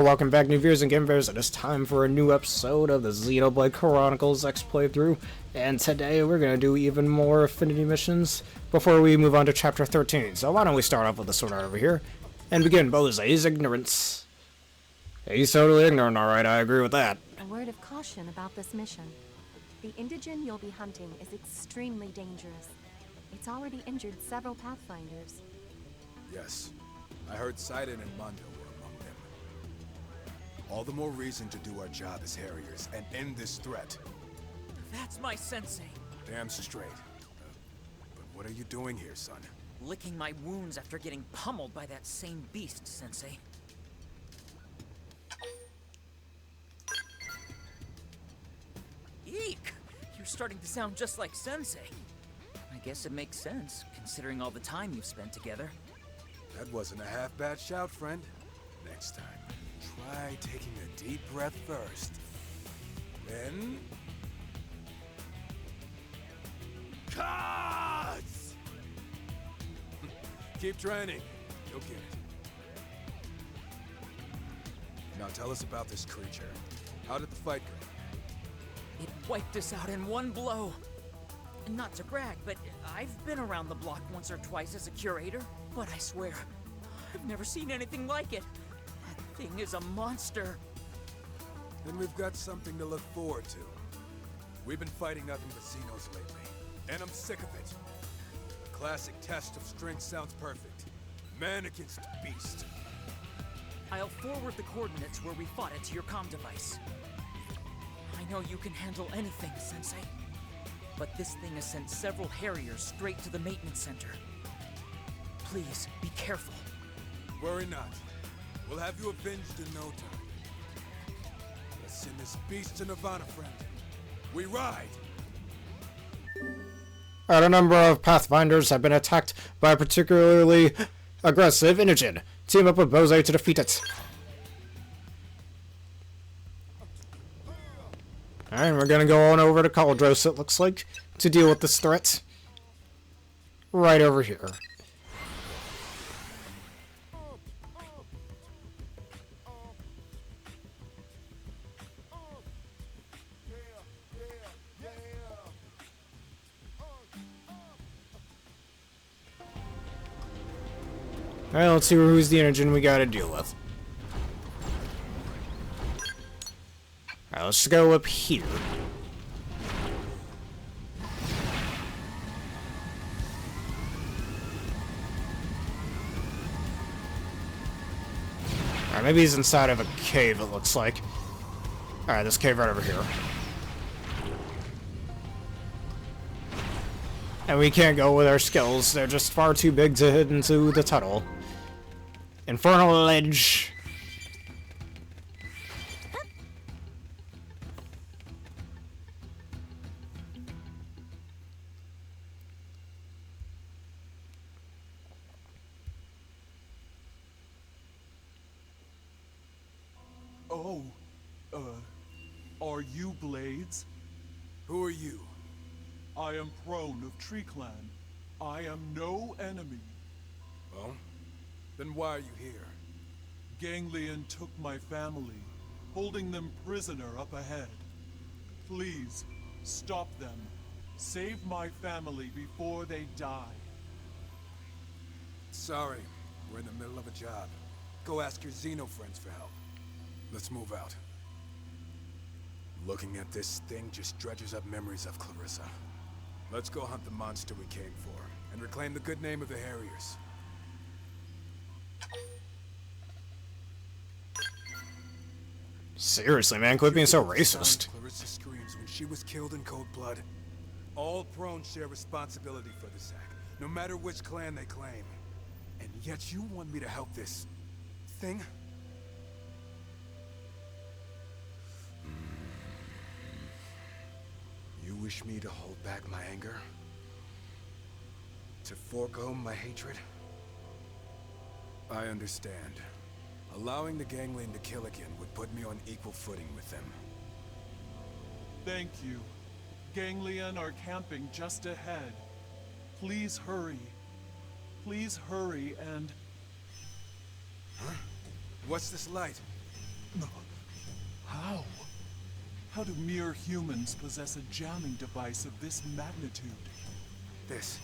Welcome back, new viewers and game viewers. It is time for a new episode of the Xenoblade Chronicles X playthrough, and today we're going to do even more Affinity missions before we move on to Chapter 13. So why don't we start off with this one right over here, and begin Bose's ignorance. He's totally ignorant, alright, I agree with that. A word of caution about this mission. The indigene you'll be hunting is extremely dangerous. It's already injured several Pathfinders. Yes, I heard Sidon and Mondo were among them. All the more reason to do our job as Harriers and end this threat. That's my sensei. Damn straight. But what are you doing here, son? Licking my wounds after getting pummeled by that same beast, sensei. Eek! You're starting to sound just like sensei. I guess it makes sense, considering all the time you've spent together. That wasn't a half-bad shout, friend. Next time, try taking a deep breath first. Then... cuts! Keep training. You'll get it. Now tell us about this creature. How did the fight go? It wiped us out in one blow. And not to brag, but I've been around the block once or twice as a curator. But I swear, I've never seen anything like it. That thing is a monster. Then we've got something to look forward to. We've been fighting nothing but Xenos lately, and I'm sick of it. The classic test of strength sounds perfect. Man against beast. I'll forward the coordinates where we fought it to your comm device. I know you can handle anything, Sensei. But this thing has sent several Harriers straight to the maintenance center. Please, be careful. Worry not. We'll have you avenged in no time. Let's send this beast to Nirvana, friend. We ride! A number of Pathfinders have been attacked by a particularly aggressive indigene. Team up with Bose to defeat it. Alright, we're gonna go on over to Caldros, it looks like, to deal with this threat. Right over here. Alright, let's see who's the indigene we gotta deal with. Alright, let's go up here. Alright, maybe he's inside of a cave, it looks like. Alright, this cave right over here. And we can't go with our skills, they're just far too big to hit into the tunnel. Infernal Ledge. Oh, are you Blades? Who are you? I am Prone of Tree Clan. I am no enemy. Well, then why are you here? Ganglion took my family, holding them prisoner up ahead. Please, stop them. Save my family before they die. Sorry, we're in the middle of a job. Go ask your Xeno friends for help. Let's move out. Looking at this thing just dredges up memories of Clarissa. Let's go hunt the monster we came for, and reclaim the good name of the Harriers. Seriously, man, quit being so racist. Clarissa screams when she was killed in cold blood. All Prone share responsibility for this act, no matter which clan they claim. And yet you want me to help this thing? You wish me to hold back my anger? To forego my hatred? I understand. Allowing the Ganglion to kill again would put me on equal footing with them. Thank you. Ganglion are camping just ahead. Please hurry. Please hurry and... Huh? What's this light? How? How do mere humans possess a jamming device of this magnitude? This.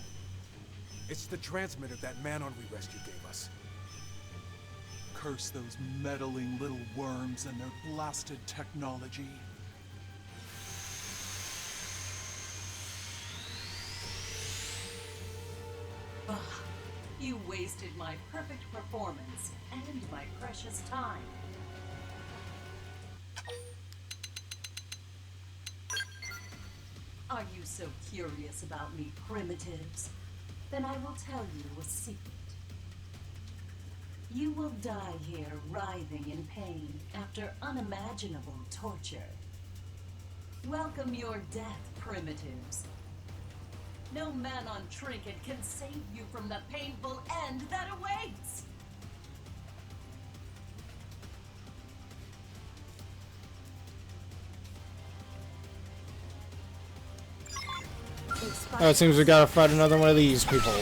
It's the transmitter that man-on we rescued gave us. Curse those meddling little worms and their blasted technology. You wasted my perfect performance and my precious time. Are you so curious about me, primitives? Then I will tell you a secret. You will die here writhing in pain after unimaginable torture. Welcome your death, primitives. No man on trinket can save you from the painful end that awaits! Oh, it seems we gotta fight another one of these people.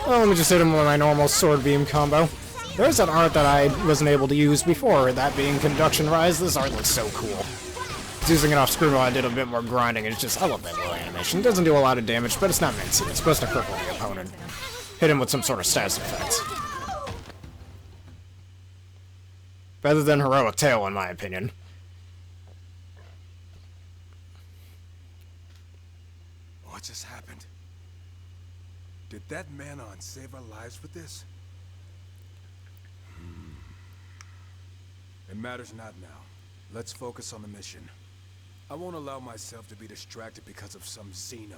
Oh, let me just hit him with my normal sword beam combo. There's an art that I wasn't able to use before, that being Conduction Rise. This art looks so cool. I was using it off screen while I did a bit more grinding, and it's just, I love that little animation. It doesn't do a lot of damage, but it's not meant to. It's supposed to cripple the opponent. Hit him with some sort of status effect. Better than Heroic Tail, in my opinion. What just happened? Did that man-on save our lives with this? It matters not now. Let's focus on the mission. I won't allow myself to be distracted because of some Xeno.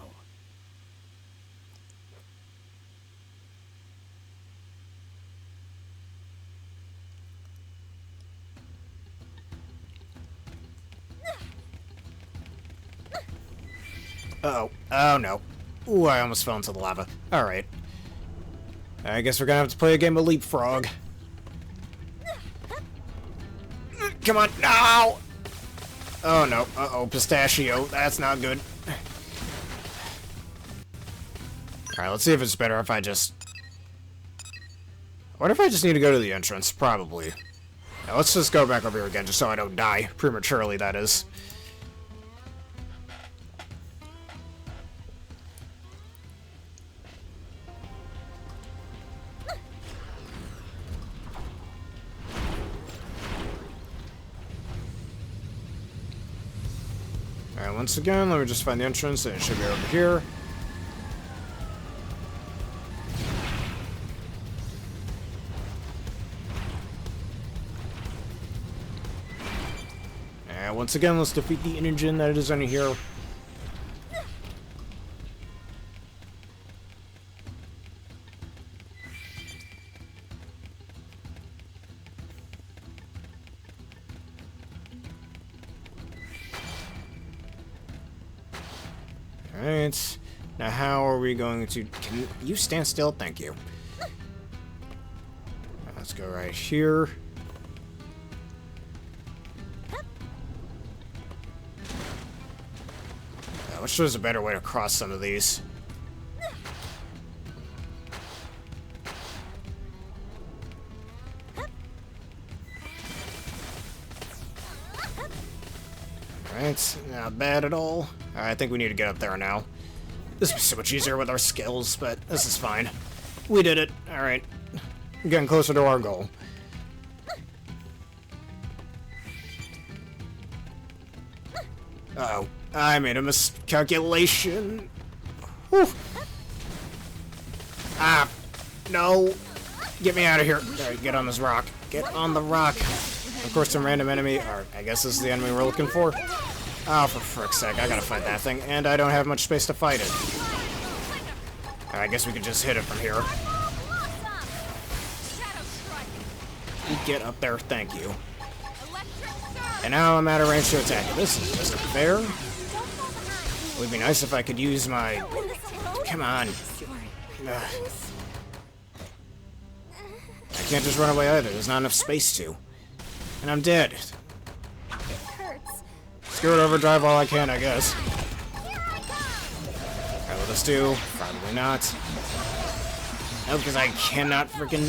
Uh-oh. Oh, no. Ooh, I almost fell into the lava. Alright. I guess we're gonna have to play a game of Leapfrog. Come on. No! Oh, no. Uh-oh. Pistachio. That's not good. Alright, let's see if it's better if I just... What if I just need to go to the entrance? Probably. Now, let's just go back over here again, just so I don't die. Prematurely, that is. Alright, once again, let me just find the entrance, and it should be over here. And once again, let's defeat the engine that is under here. Alright, now how are we going to... Can you stand still? Thank you. Let's go right here. I wish there was a better way to cross some of these. Alright, not bad at all. I think we need to get up there now. This would be so much easier with our skills, but this is fine. We did it. Alright. We're getting closer to our goal. Uh-oh. I made a miscalculation. Whew. Ah. No. Get me out of here. Alright, get on this rock. Get on the rock. Of course, some random enemy, or I guess this is the enemy we're looking for. Oh, for frick's sake, I gotta fight that thing, and I don't have much space to fight it. I guess we could just hit it from here. Get up there, thank you. And now I'm out of range to attack it. This is just fair. It would be nice if I could use my... Come on. I can't just run away either, there's not enough space to. And I'm dead. Screw it, overdrive all I can, I guess. Alright, will this do? Probably not. No, because I cannot freaking...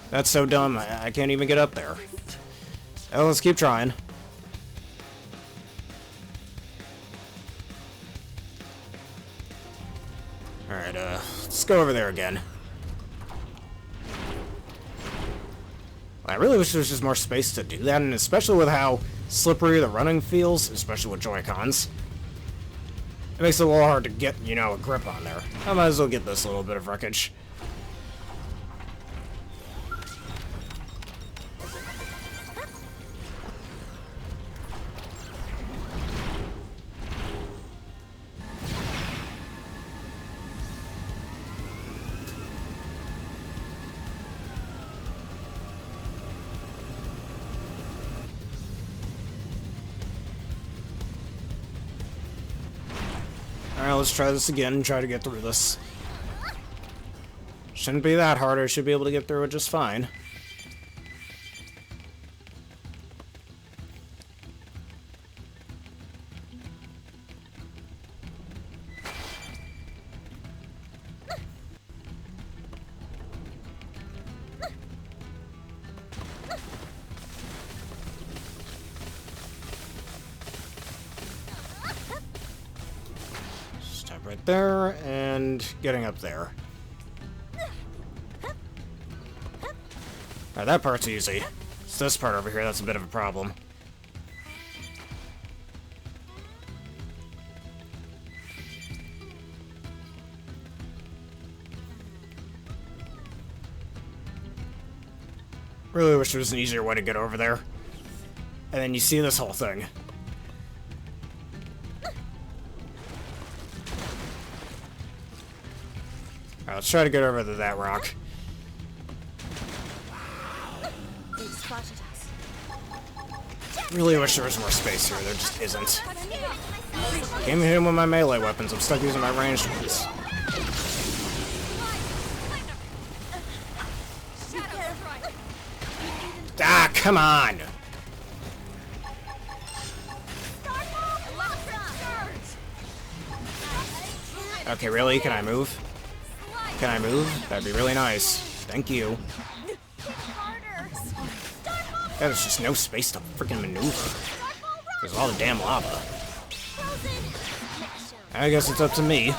That's so dumb, I can't even get up there. Oh, let's keep trying. Alright, let's go over there again. I really wish there was just more space to do that, and especially with how slippery the running feels, especially with Joy-Cons. It makes it a little hard to get, you know, a grip on there. I might as well get this little bit of wreckage. Alright, let's try this again and try to get through this. Shouldn't be that hard, I should be able to get through it just fine. Right there, and getting up there. Alright, that part's easy. It's this part over here that's a bit of a problem. Really wish there was an easier way to get over there. And then you see this whole thing. Alright, let's try to get over to that rock. Really wish there was more space here, there just isn't. Can't even hit him with my melee weapons, I'm stuck using my ranged ones. Ah, come on! Okay, really? Can I move? Can I move? That'd be really nice. Thank you. There's just no space to freaking maneuver. There's all the damn lava. I guess it's up to me.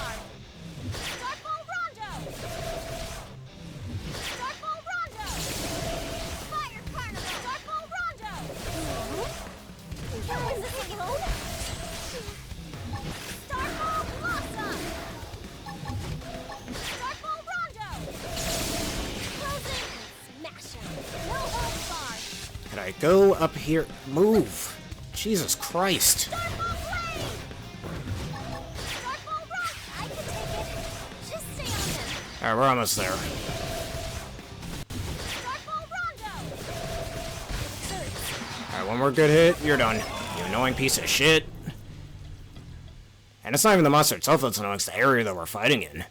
Can I go up here? Move! Jesus Christ! Alright, we're almost there. Alright, one more good hit, you're done. You annoying piece of shit. And it's not even the monster itself that's annoying, it's the area that we're fighting in.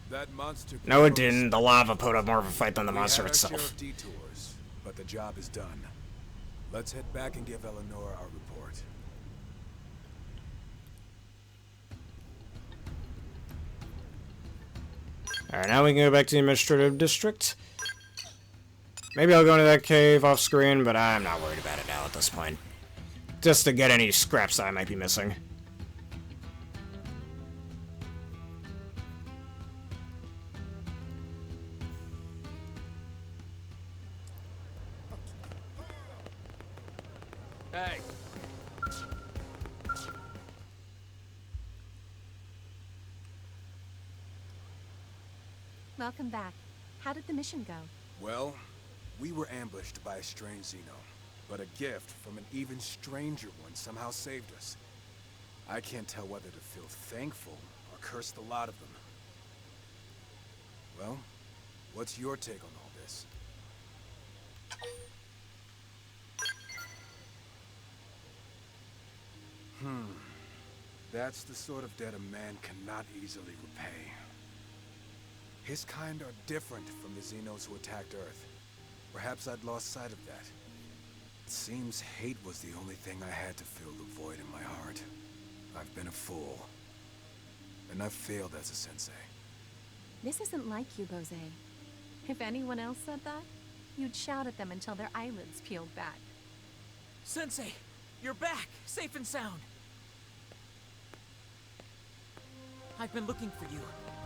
That monster. No, it didn't. The lava put up more of a fight than the monster itself. Detours, but the job is done. Let's head back and give Eleanor our report. Alright, now we can go back to the administrative district. Maybe I'll go into that cave off screen, but I'm not worried about it now at this point. Just to get any scraps that I might be missing. Hey. Welcome back. How did the mission go? Well, we were ambushed by a strange Xeno, but a gift from an even stranger one somehow saved us. I can't tell whether to feel thankful or curse the lot of them. Well, what's your take on all this? That's the sort of debt a man cannot easily repay. His kind are different from the Xenos who attacked Earth. Perhaps I'd lost sight of that. It seems hate was the only thing I had to fill the void in my heart. I've been a fool. and I've failed as a sensei. This isn't like you, Bose. If anyone else said that, you'd shout at them until their eyelids peeled back. Sensei, you're back, safe and sound. I've been looking for you.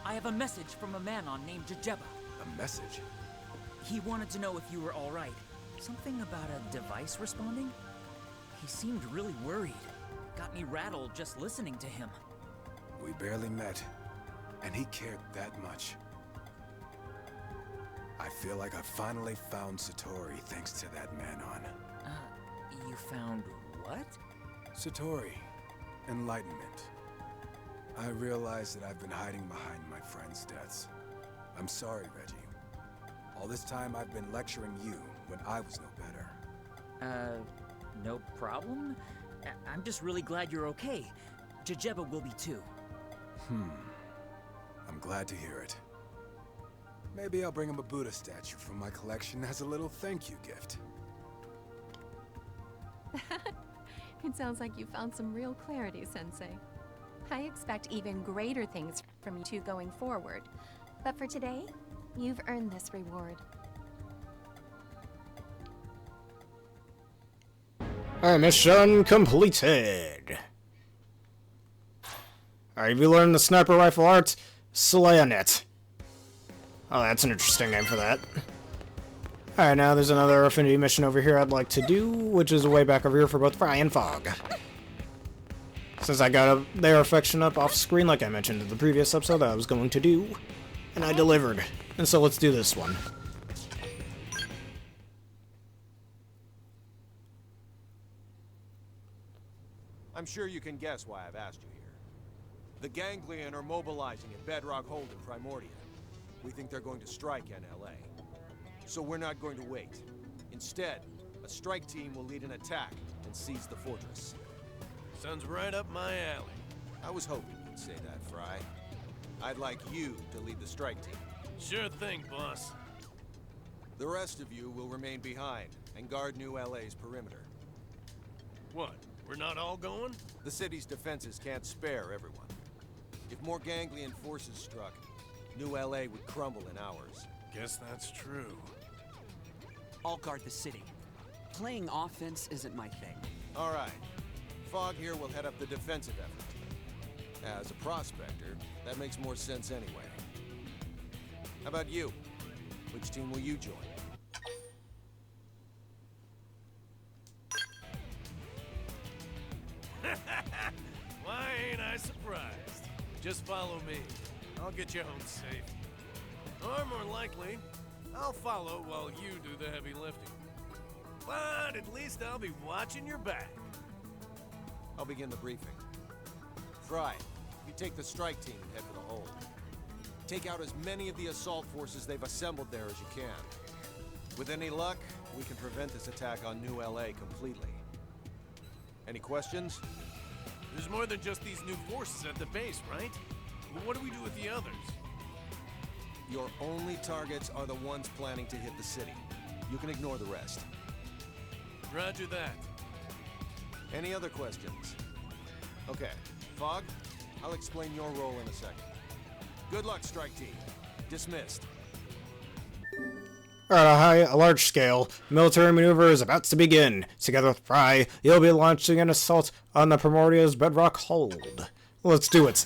I have a message from a man named Jajeba. A message? He wanted to know if you were all right. Something about a device responding? He seemed really worried. Got me rattled just listening to him. We barely met, and he cared that much. I feel like I finally found Satori thanks to that Manon. You found what? Satori. Enlightenment. I realize that I've been hiding behind my friends' deaths. I'm sorry, Reggie. All this time I've been lecturing you when I was no better. No problem? I'm just really glad you're okay. Jajeba will be too. I'm glad to hear it. Maybe I'll bring him a Buddha statue from my collection as a little thank you gift. It sounds like you found some real clarity, Sensei. I expect even greater things from you two going forward. But for today, you've earned this reward. Alright, mission completed. Alright, we learned the sniper rifle art, Slayonet. Oh, that's an interesting name for that. Alright, now there's another Affinity mission over here I'd like to do, which is way back over here for both Fry and Fog. Since I got their affection up off screen like I mentioned in the previous episode that I was going to do, and I delivered. And so let's do this one. I'm sure you can guess why I've asked you here. The Ganglion are mobilizing at Bedrock Hold in Primordia. We think they're going to strike NLA. So we're not going to wait. Instead, a strike team will lead an attack and seize the fortress. Sounds right up my alley. I was hoping you'd say that, Fry. I'd like you to lead the strike team. Sure thing, boss. The rest of you will remain behind and guard New LA's perimeter. What? We're not all going? The city's defenses can't spare everyone. If more Ganglion forces struck, New LA would crumble in hours. Guess that's true. I'll guard the city. Playing offense isn't my thing. All right. Fog here will head up the defensive effort. As a prospector, that makes more sense anyway. How about you? Which team will you join? Why ain't I surprised? Just follow me. I'll get you home safe. Or more likely, I'll follow while you do the heavy lifting. But at least I'll be watching your back. I'll begin the briefing. Fry, you take the strike team and head for the hold. Take out as many of the assault forces they've assembled there as you can. With any luck, we can prevent this attack on New LA completely. Any questions? There's more than just these new forces at the base, right? What do we do with the others? Your only targets are the ones planning to hit the city. You can ignore the rest. Roger that. Any other questions? Okay, Fog, I'll explain your role in a second. Good luck, strike team. Dismissed. Alright, a large-scale military maneuver is about to begin. Together with Fry, you'll be launching an assault on the Primordia's Bedrock Hold. Let's do it.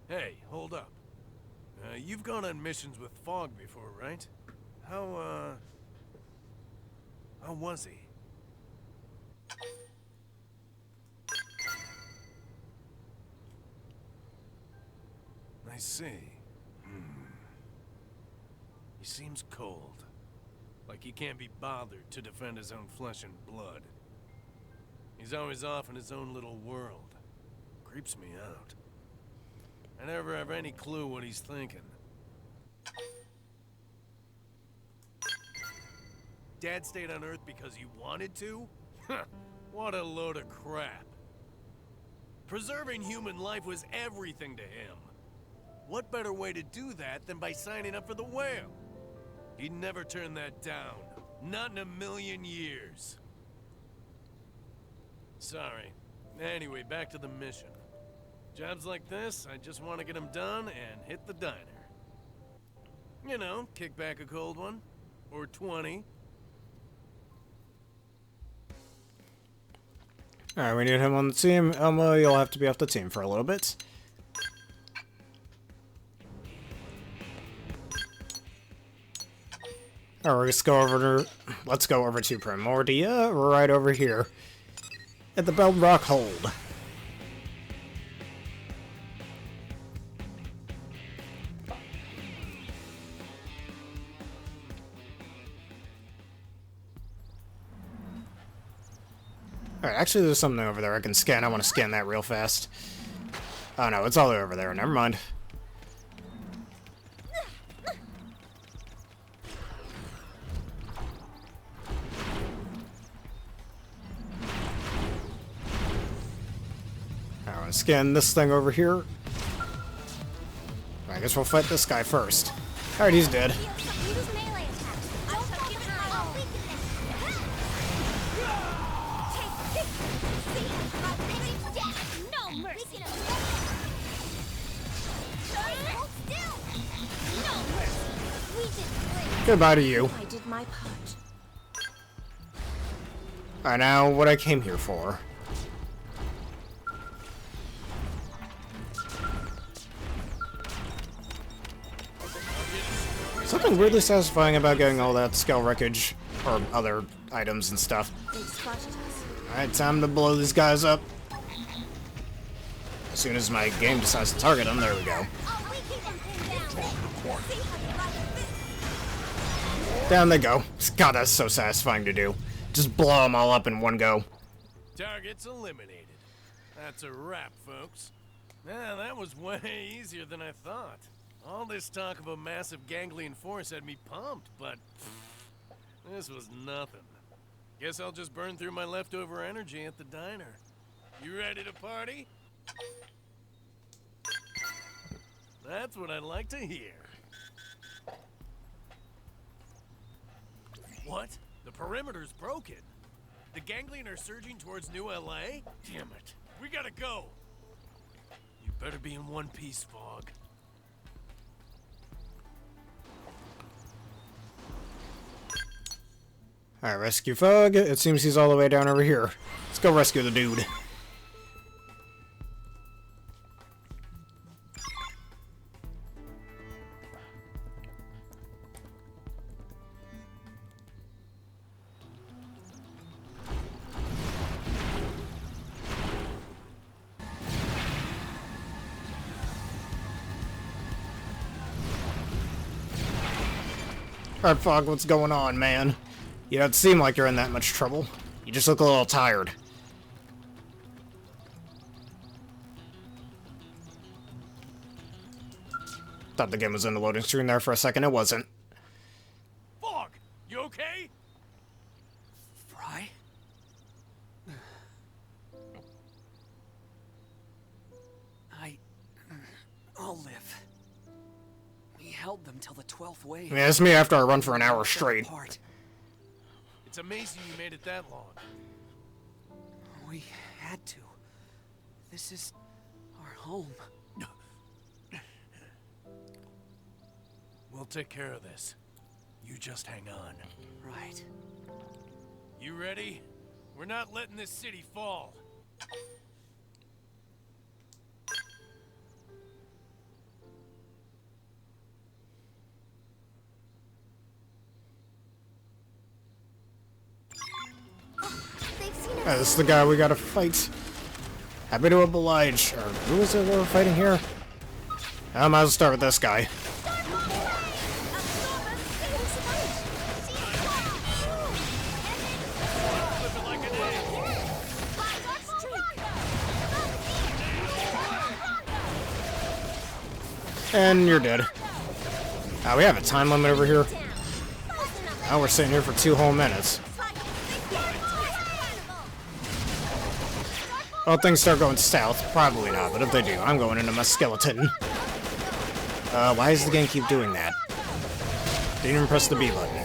Hey, hold up. You've gone on missions with Fog before, right? How was he? I see. He seems cold. Like he can't be bothered to defend his own flesh and blood. He's always off in his own little world. Creeps me out. I never have any clue what he's thinking. Dad stayed on Earth because he wanted to? What a load of crap. Preserving human life was everything to him. What better way to do that than by signing up for the whale? He'd never turn that down. Not in a million years. Sorry. Anyway, back to the mission. Jobs like this, I just want to get them done and hit the diner. You know, kick back a cold one. Or 20. Alright, we need him on the team. Elma, you'll have to be off the team for a little bit. Alright, let's go over to Primordia, right over here. At the Bedrock Hold. Alright, actually there's something over there I can scan. I want to scan that real fast. Oh no, it's all over there. Never mind. I want to scan this thing over here. I guess we'll fight this guy first. Alright, he's dead. Goodbye to you. I did my part. Alright, now what I came here for. Something weirdly satisfying about getting all that skull wreckage or other items and stuff. Alright, time to blow these guys up. As soon as my game decides to target them, there we go. Down they go. God, that's so satisfying to do. Just blow them all up in one go. Targets eliminated. That's a wrap, folks. Yeah, that was way easier than I thought. All this talk of a massive ganglion force had me pumped, but this was nothing. Guess I'll just burn through my leftover energy at the diner. You ready to party? That's what I'd like to hear. What? The perimeter's broken. The ganglion are surging towards New LA? Damn it. We gotta go. You better be in one piece, Fog. Alright, rescue Fog. It seems he's all the way down over here. Let's go rescue the dude. Alright, Fog, what's going on, man? You don't seem like you're in that much trouble. You just look a little tired. Thought the game was in the loading screen there for a second. It wasn't. Fog, you okay? Fry? I'll live. We held them till the 12th wave. I mean, that's me after I run for an hour straight. It's amazing you made it that long. We had to. This is our home. We'll take care of this. You just hang on. Right. You ready? We're not letting this city fall. This is the guy we gotta fight. Happy to oblige. Or who is it we're fighting here? I might as well start with this guy. And you're dead. We have a time limit over here. Now we're sitting here for 2 whole minutes. Well, things start going south. Probably not, but if they do, I'm going into my skeleton. Why does the game keep doing that? Didn't even press the B button.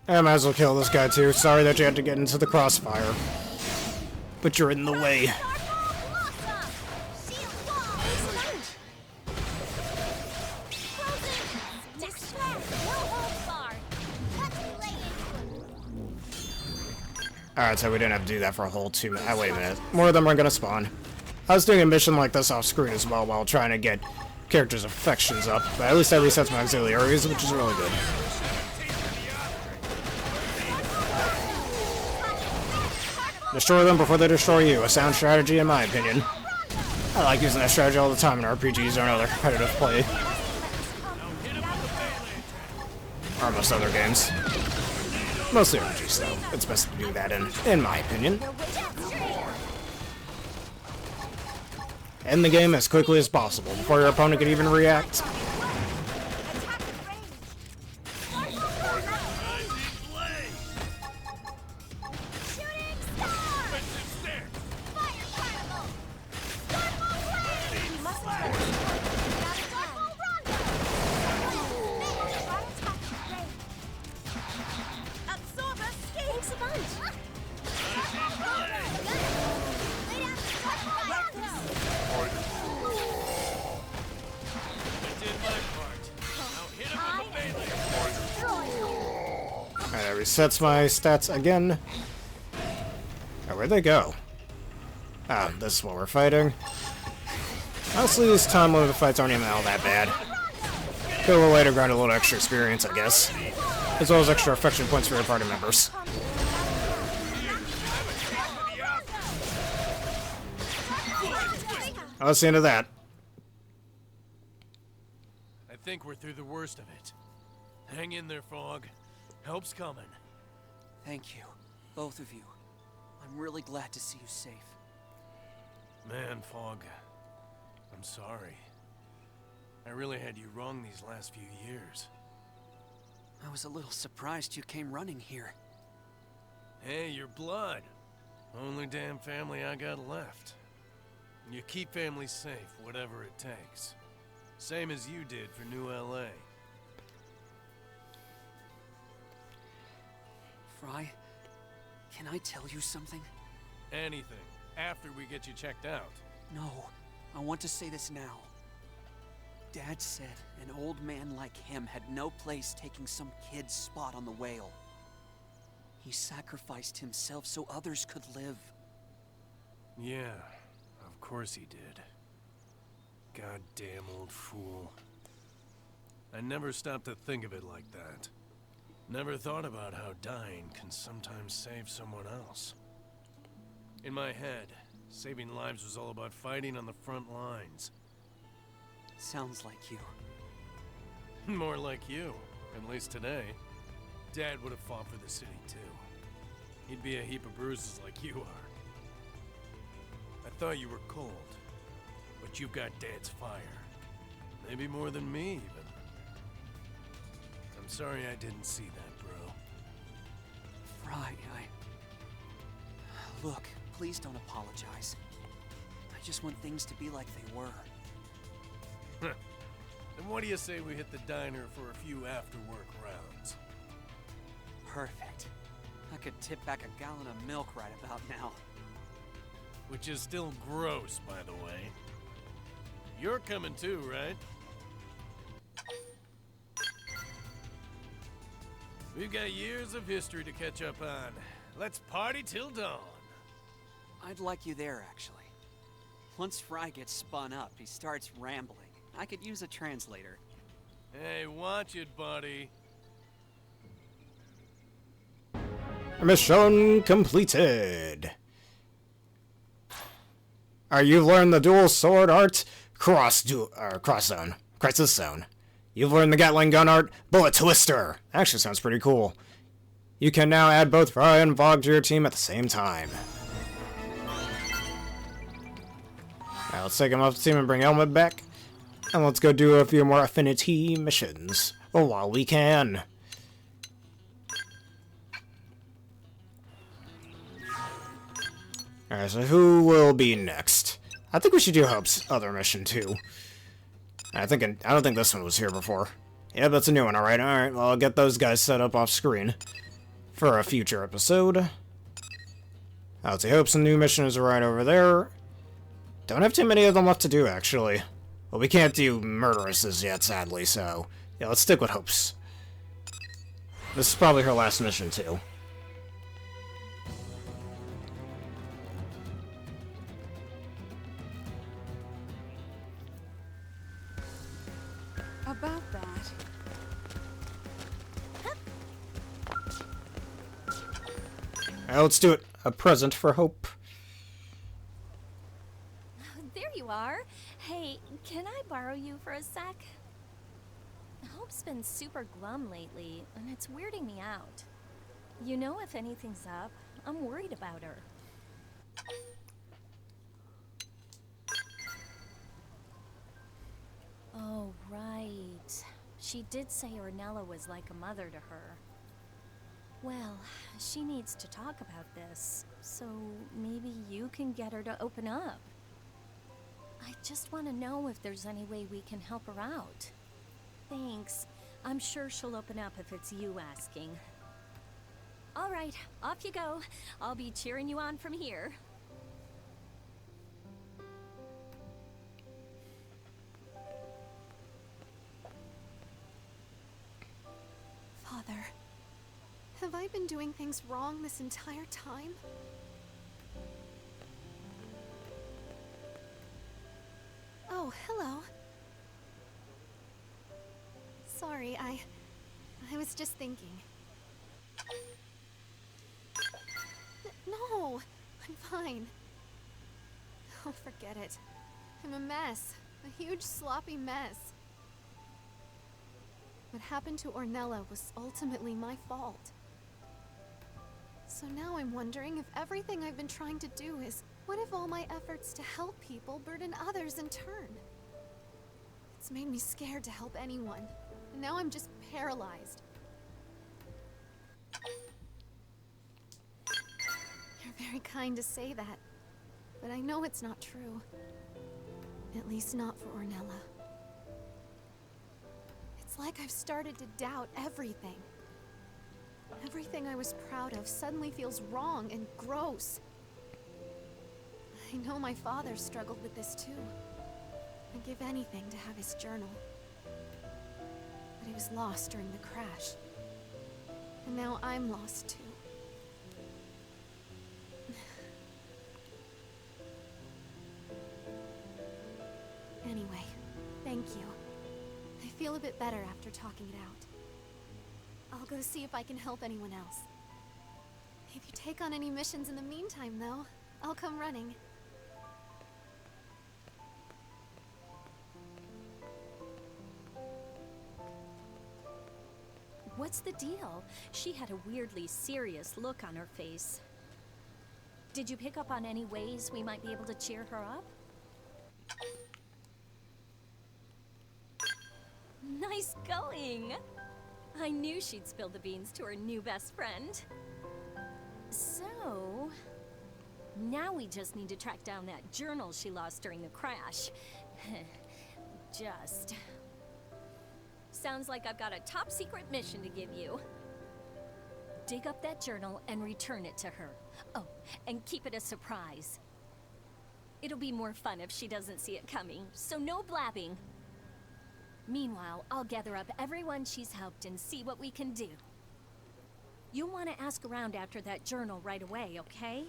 I might as well kill this guy too. Sorry that you had to get into the crossfire. But you're in the way. Alright, so we didn't have to do that for a whole 2 minutes. Wait a minute. More of them are gonna spawn. I was doing a mission like this off screen as well while trying to get characters' affections up, but at least that resets my auxiliaries, which is really good. Destroy them before they destroy you. A sound strategy, in my opinion. I like using that strategy all the time in RPGs or another competitive play. Or most other games. Mostly RPGs, though. It's best to do that in my opinion. End the game as quickly as possible before your opponent can even react. That resets my stats again. Oh, where'd they go? Ah, this is what we're fighting. Honestly, these time limited fights aren't even all that bad. Go a little later, grind a little extra experience, I guess. As well as extra affection points for your party members. Oh, that's the end of that. I think we're through the worst of it. Hang in there, Fog. Help's coming. Thank you, both of you. I'm really glad to see you safe. Man, Fog, I'm sorry. I really had you wrong these last few years. I was a little surprised you came running here. Hey, your blood. Only damn family I got left. You keep families safe, whatever it takes. Same as you did for New LA. Fry, can I tell you something? Anything. After we get you checked out. No, I want to say this now. Dad said an old man like him had no place taking some kid's spot on the whale. He sacrificed himself so others could live. Yeah, of course he did. Goddamn old fool. I never stopped to think of it like that. Never thought about how dying can sometimes save someone else. In my head, saving lives was all about fighting on the front lines. Sounds like you. More like you, at least today. Dad would have fought for the city too. He'd be a heap of bruises like you are. I thought you were cold, but you've got Dad's fire. Maybe more than me, even. I'm sorry I didn't see that, bro. Fry, Look, please don't apologize. I just want things to be like they were. Then what do you say we hit the diner for a few after-work rounds? Perfect. I could tip back a gallon of milk right about now. Which is still gross, by the way. You're coming too, right? We've got years of history to catch up on. Let's party till dawn. I'd like you there, actually. Once Fry gets spun up, he starts rambling. I could use a translator. Hey, watch it, buddy. Mission completed. You've learned the dual sword art, cross zone, crisis zone. You've learned the Gatling gun art, bullet twister. Actually sounds pretty cool. You can now add both Fry and Vogue to your team at the same time. Now let's take him off the team and bring Elma back. And let's go do a few more Affinity missions. While we can. Alright, so who will be next? I think we should do Hope's other mission too. I don't think this one was here before. Yeah, that's a new one, alright. Alright, well, I'll get those guys set up off screen. for a future episode. Let's see, hope some new missions are right over there. Don't have too many of them left to do, actually. Well, we can't do murderesses yet, sadly, so yeah, let's stick with hopes. This is probably her last mission, too. About that. Alright, let's do it. A present for Hope. There you are. Hey, can I borrow you for a sec? Hope's been super glum lately, and it's weirding me out. You know, if anything's up, I'm worried about her. Oh, right. She did say Ornella was like a mother to her. Well, she needs to talk about this, so maybe you can get her to open up. I just want to know if there's any way we can help her out. Thanks. I'm sure she'll open up if it's you asking. All right, off you go. I'll be cheering you on from here. Father, have I been doing things wrong this entire time? Oh, hello. Sorry, I was just thinking. No, I'm fine. Oh, forget it. I'm a mess. A huge sloppy mess. What happened to Ornella was ultimately my fault. So now I'm wondering if everything I've been trying to do is... What if all my efforts to help people burden others in turn? It's made me scared to help anyone. And now I'm just paralyzed. You're very kind to say that, but I know it's not true. At least not for Ornella. It's like I've started to doubt everything. Everything I was proud of suddenly feels wrong and gross. I know my father struggled with this too. I'd give anything to have his journal. But he was lost during the crash. And now I'm lost too. Anyway, thank you. I feel a bit better after talking it out. I'll go see if I can help anyone else. If you take on any missions in the meantime, though, I'll come running. What's the deal? She had a weirdly serious look on her face. Did you pick up on any ways we might be able to cheer her up? Nice going! I knew she'd spill the beans to her new best friend. So... now we just need to track down that journal she lost during the crash. Just... sounds like I've got a top-secret mission to give you. Dig up that journal and return it to her. Oh, and keep it a surprise. It'll be more fun if she doesn't see it coming, so no blabbing. Meanwhile, I'll gather up everyone she's helped and see what we can do. You'll want to ask around after that journal right away, okay?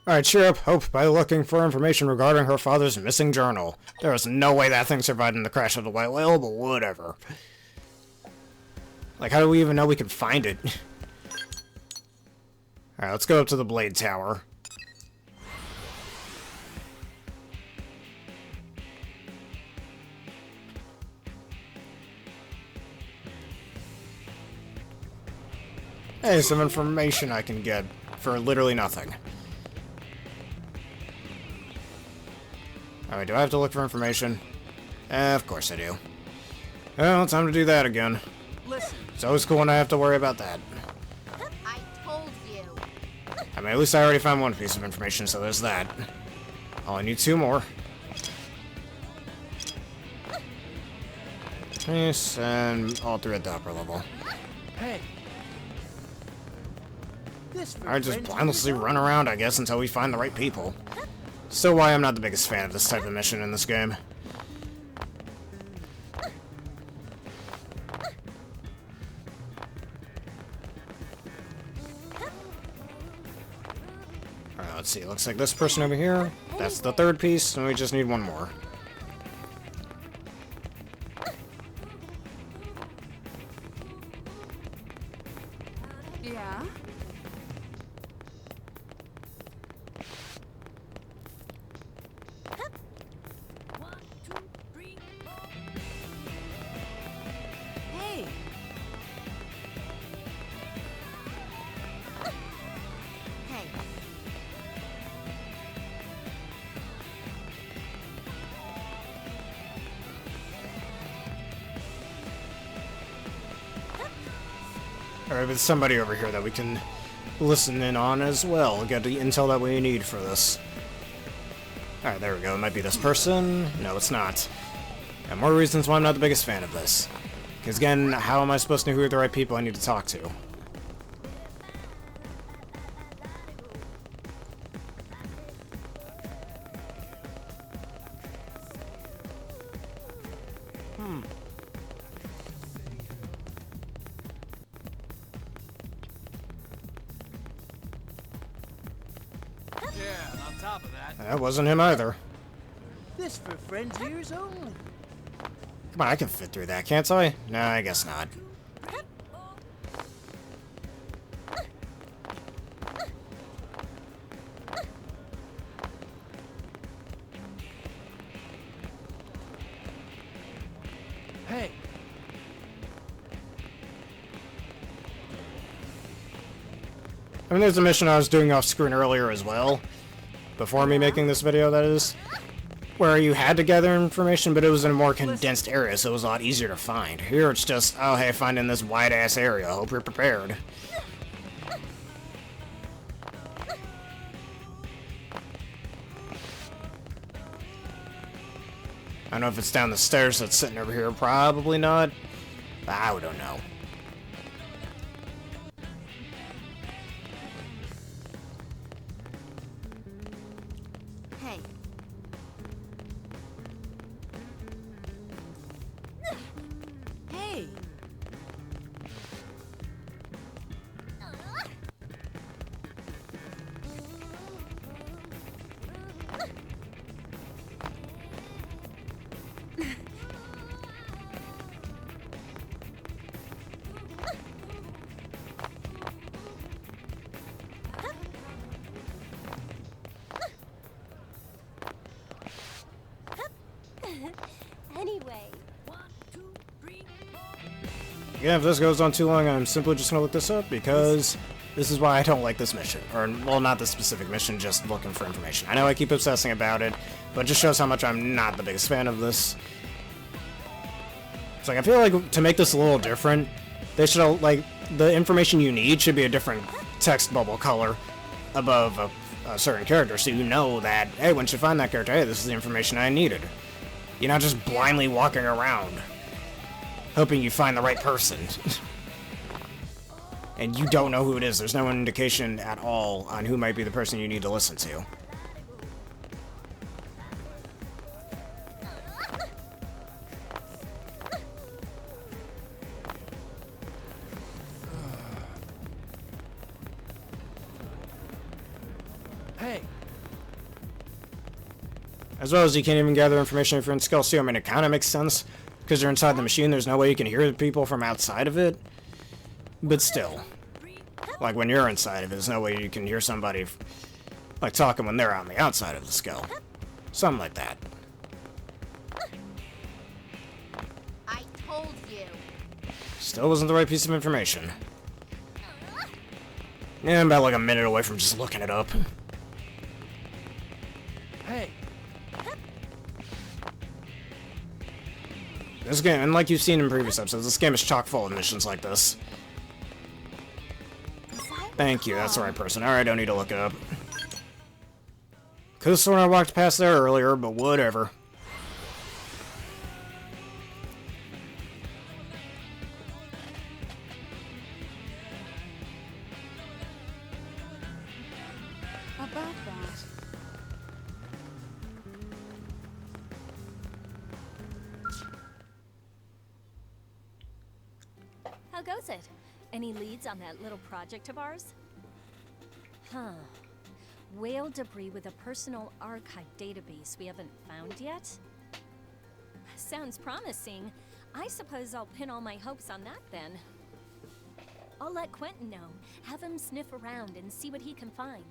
Alright, cheer up, Hope, by looking for information regarding her father's missing journal. There is no way that thing survived in the crash of the White Whale, but whatever. Like, how do we even know we can find it? Alright, let's go up to the Blade Tower. Hey, some information I can get for literally nothing. Alright, do I have to look for information? Of course I do. Well, time to do that again. Listen. It's always cool when I have to worry about that. I told you. I mean, at least I already found one piece of information, so there's that. Oh, I need two more. Yes, and all through at the upper level. Hey, I just blindlessly run around, I guess, until we find the right people. Still why I'm not the biggest fan of this type of mission in this game. Alright, let's see. Looks like this person over here. That's the third piece, and we just need one more. Yeah? Hey! Hey. Alright, there's somebody over here that we can listen in on as well. Get the intel that we need for this. Alright, there we go. It might be this person. No, it's not. And more reasons why I'm not the biggest fan of this. Because again, how am I supposed to know who are the right people I need to talk to? Yeah, and on top of that, That wasn't him either. This for friends ears only. Come on, I can fit through that, can't I? No, I guess not. Hey, I mean, there's a mission I was doing off screen earlier as well. Before me making this video, that is. Where you had to gather information, but it was in a more condensed area, so it was a lot easier to find. Here it's just, oh hey, find in this wide-ass area. Hope you're prepared. I don't know if it's down the stairs that's sitting over here. Probably not. I don't know. Hey. Hey! Anyway, Again, if this goes on too long, I'm simply just gonna look this up because this is why I don't like this mission. Or, well, not this specific mission, just looking for information. I know I keep obsessing about it, but it just shows how much I'm not the biggest fan of this. It's like, I feel like to make this a little different, they should, like, the information you need should be a different text bubble color above a certain character, so you know that, hey, once you find that character, hey, this is the information I needed. You're not just blindly walking around, hoping you find the right person. And you don't know who it is. There's no indication at all on who might be the person you need to listen to. hey, As well as you can't even gather information if you're in skill C. I mean, it kind of makes sense, because you're inside the machine, there's no way you can hear the people from outside of it. But still, like when you're inside of it, there's no way you can hear somebody, like, talking when they're on the outside of the skull. Something like that. I told you. Still wasn't the right piece of information. Yeah, I'm about like a minute away from just looking it up. hey. This game, and like you've seen in previous episodes, this game is chock full of missions like this. Thank you, that's the right person. Alright, I don't need to look it up. Could've sworn I walked past there earlier, but whatever. goes it? Any leads on that little project of ours? Huh. Whale debris with a personal archive database we haven't found yet? Sounds promising. I suppose I'll pin all my hopes on that then. I'll let Quentin know. Have him sniff around and see what he can find.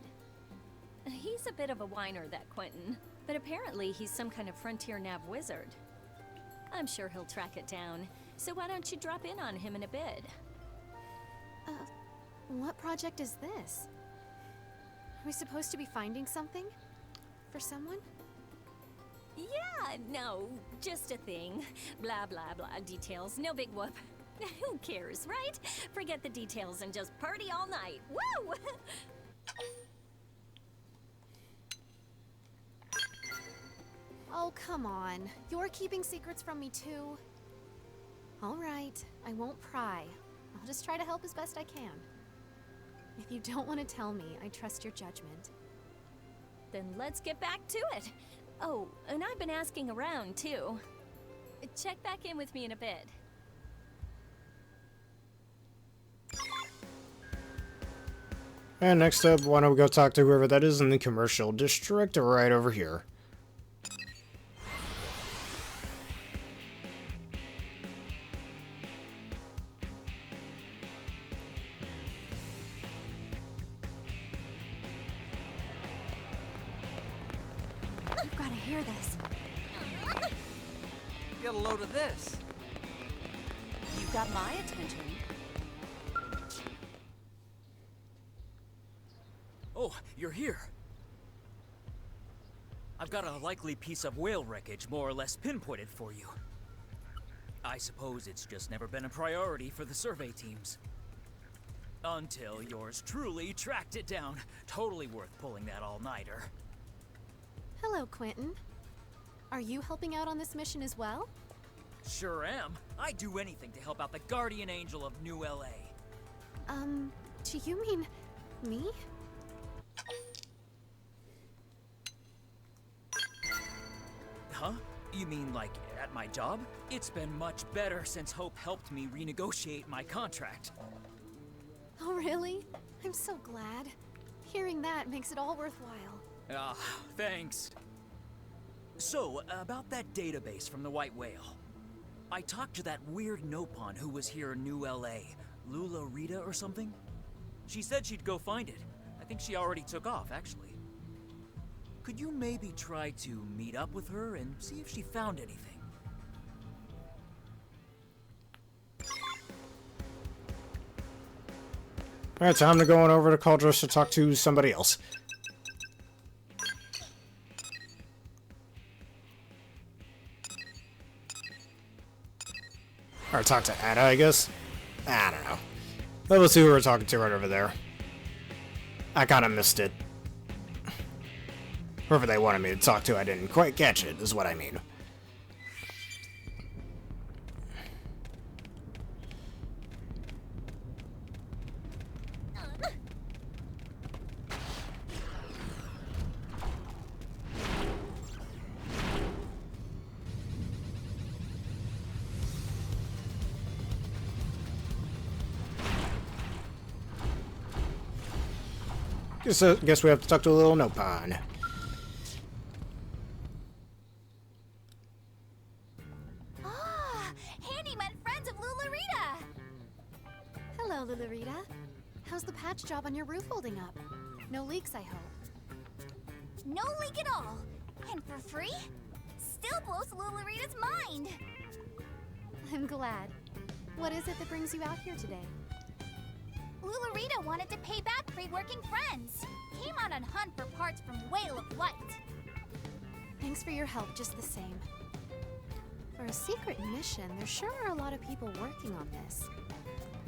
He's a bit of a whiner, that Quentin, but apparently he's some kind of frontier nav wizard. I'm sure he'll track it down, so why don't you drop in on him in a bid? What project is this? Are we supposed to be finding something? For someone? Yeah, no, just a thing. Blah, blah, blah, details, no big whoop. Who cares, right? Forget the details and just party all night. Woo! Oh, come on. You're keeping secrets from me too? All right, I won't pry. I'll just try to help as best I can. If you don't want to tell me, I trust your judgment. Then let's get back to it. Oh, and I've been asking around too. Check back in with me in a bit. And next up, why don't we go talk to whoever that is in the commercial district right over here. You've got to hear this. Get a load of this. You got my attention. Oh, you're here. I've got a likely piece of whale wreckage more or less pinpointed for you. I suppose it's just never been a priority for the survey teams. Until yours truly tracked it down. Totally worth pulling that all-nighter. Hello, Quentin. Are you helping out on this mission as well? Sure am. I'd do anything to help out the guardian angel of New LA. Do you mean me? Huh? You mean like at my job? It's been much better since Hope helped me renegotiate my contract. Oh, really? I'm so glad. Hearing that makes it all worthwhile. Ah, thanks. So, about that database from the White Whale. I talked to that weird Nopon who was here in New LA. Lula Rita or something? She said she'd go find it. I think she already took off, actually. Could you maybe try to meet up with her and see if she found anything? Alright, time to go on over to Cauldros to talk to somebody else. Or talk to Ada, I guess? I don't know. But let's see who we're talking to right over there. I kinda missed it. Whoever they wanted me to talk to, I didn't quite catch it, is what I mean. Guess we have to talk to a little Nopon. Ah, handyman friends of Lularita! Hello, Lularita. How's the patch job on your roof holding up? No leaks, I hope. No leak at all. And for free? Still blows Lularita's mind. I'm glad. What is it that brings you out here today? Lularita wanted to pay back free-working friends. Came out on hunt for parts from Whale of Light. Thanks for your help just the same. For a secret mission, there sure are a lot of people working on this.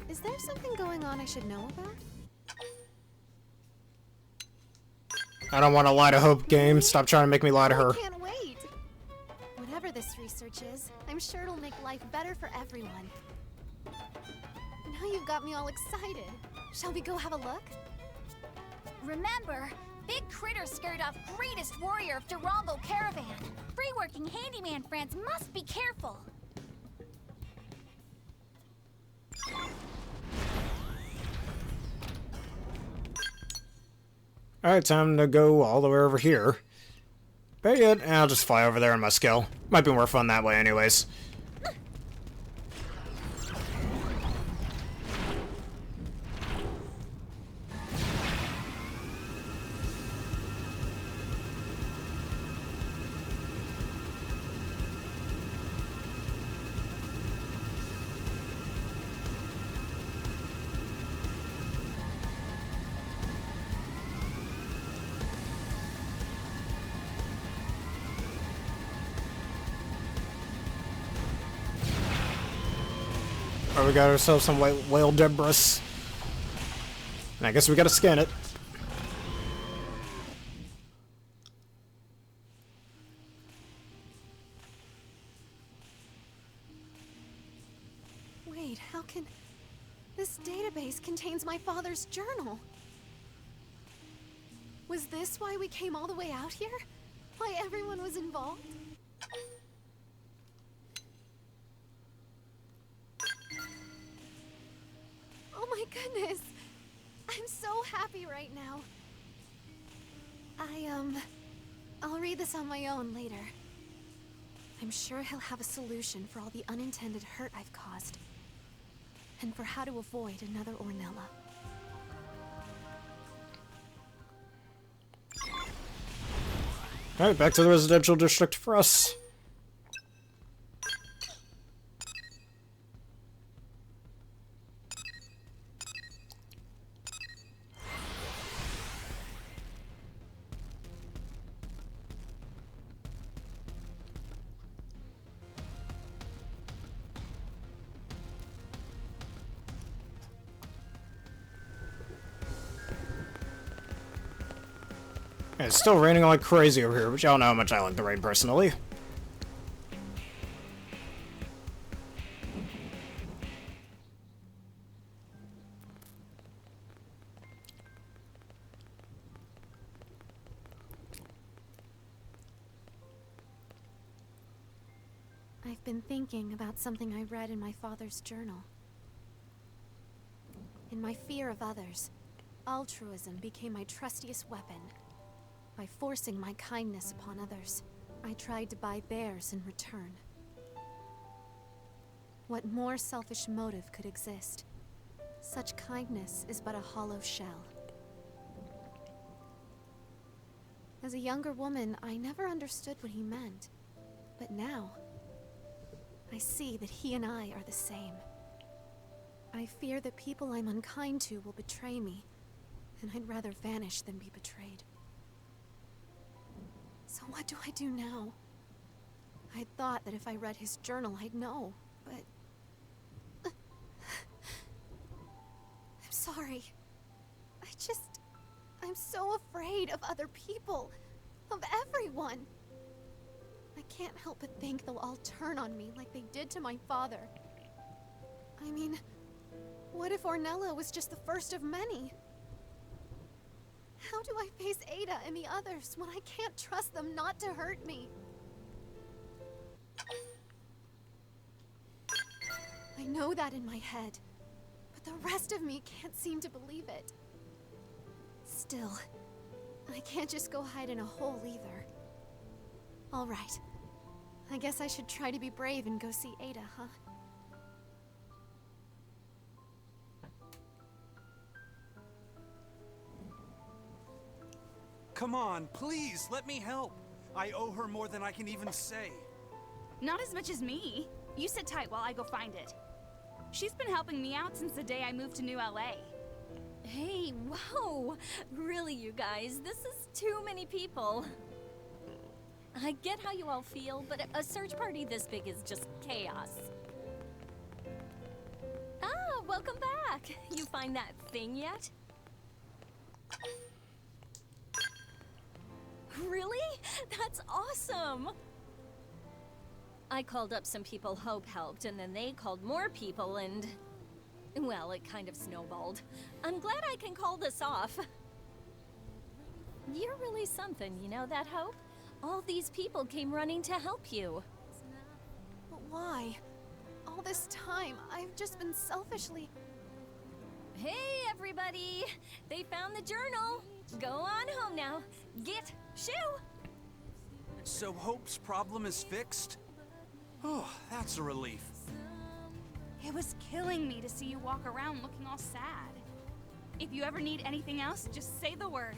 Is there something going on I should know about? I don't want to lie to Hope, game. Stop trying to make me lie to her. I can't wait! Whatever this research is, I'm sure it'll make life better for everyone. Now you've got me all excited. Shall we go have a look? Remember, Big Critter scared off greatest warrior of Durango Caravan. Free-working handyman friends must be careful. Alright, time to go all the way over here. But yet, I'll just fly over there in my skill. Might be more fun that way anyways. Oh, we got ourselves some white whale debris. And I guess we gotta scan it. Wait, how can... This database contains my father's journal. Was this why we came all the way out here? Why everyone was involved? Oh my goodness! I'm so happy right now. I'll read this on my own later. I'm sure he'll have a solution for all the unintended hurt I've caused. And for how to avoid another Ornella. Alright, back to the residential district for us. It's still raining like crazy over here, but y'all know how much I like the rain personally. I've been thinking about something I read in my father's journal. In my fear of others, altruism became my trustiest weapon. By forcing my kindness upon others, I tried to buy theirs in return. What more selfish motive could exist? Such kindness is but a hollow shell. As a younger woman, I never understood what he meant. But now, I see that he and I are the same. I fear that people I'm unkind to will betray me, and I'd rather vanish than be betrayed. So what do I do now? I'd thought that if I read his journal, I'd know, but... I'm sorry. I'm so afraid of other people. Of everyone. I can't help but think they'll all turn on me like they did to my father. I mean, what if Ornella was just the first of many? How do I face Ada and the others when I can't trust them not to hurt me? I know that in my head, but the rest of me can't seem to believe it. Still, I can't just go hide in a hole either. All right. I guess I should try to be brave and go see Ada, huh? Come on, please, let me help. I owe her more than I can even say. Not as much as me. You sit tight while I go find it. She's been helping me out since the day I moved to New LA. Hey, whoa! Really, you guys, this is too many people. I get how you all feel, but a search party this big is just chaos. Ah, welcome back! You find that thing yet? Really? That's awesome! I called up some people Hope helped, and then they called more people, and... well, it kind of snowballed. I'm glad I can call this off. You're really something, you know that, Hope? All these people came running to help you. But why? All this time, I've just been selfishly... Hey, everybody! They found the journal! Go on home now. Get shoo! So Hope's problem is fixed? Oh, that's a relief. It was killing me to see you walk around looking all sad. If you ever need anything else, just say the word.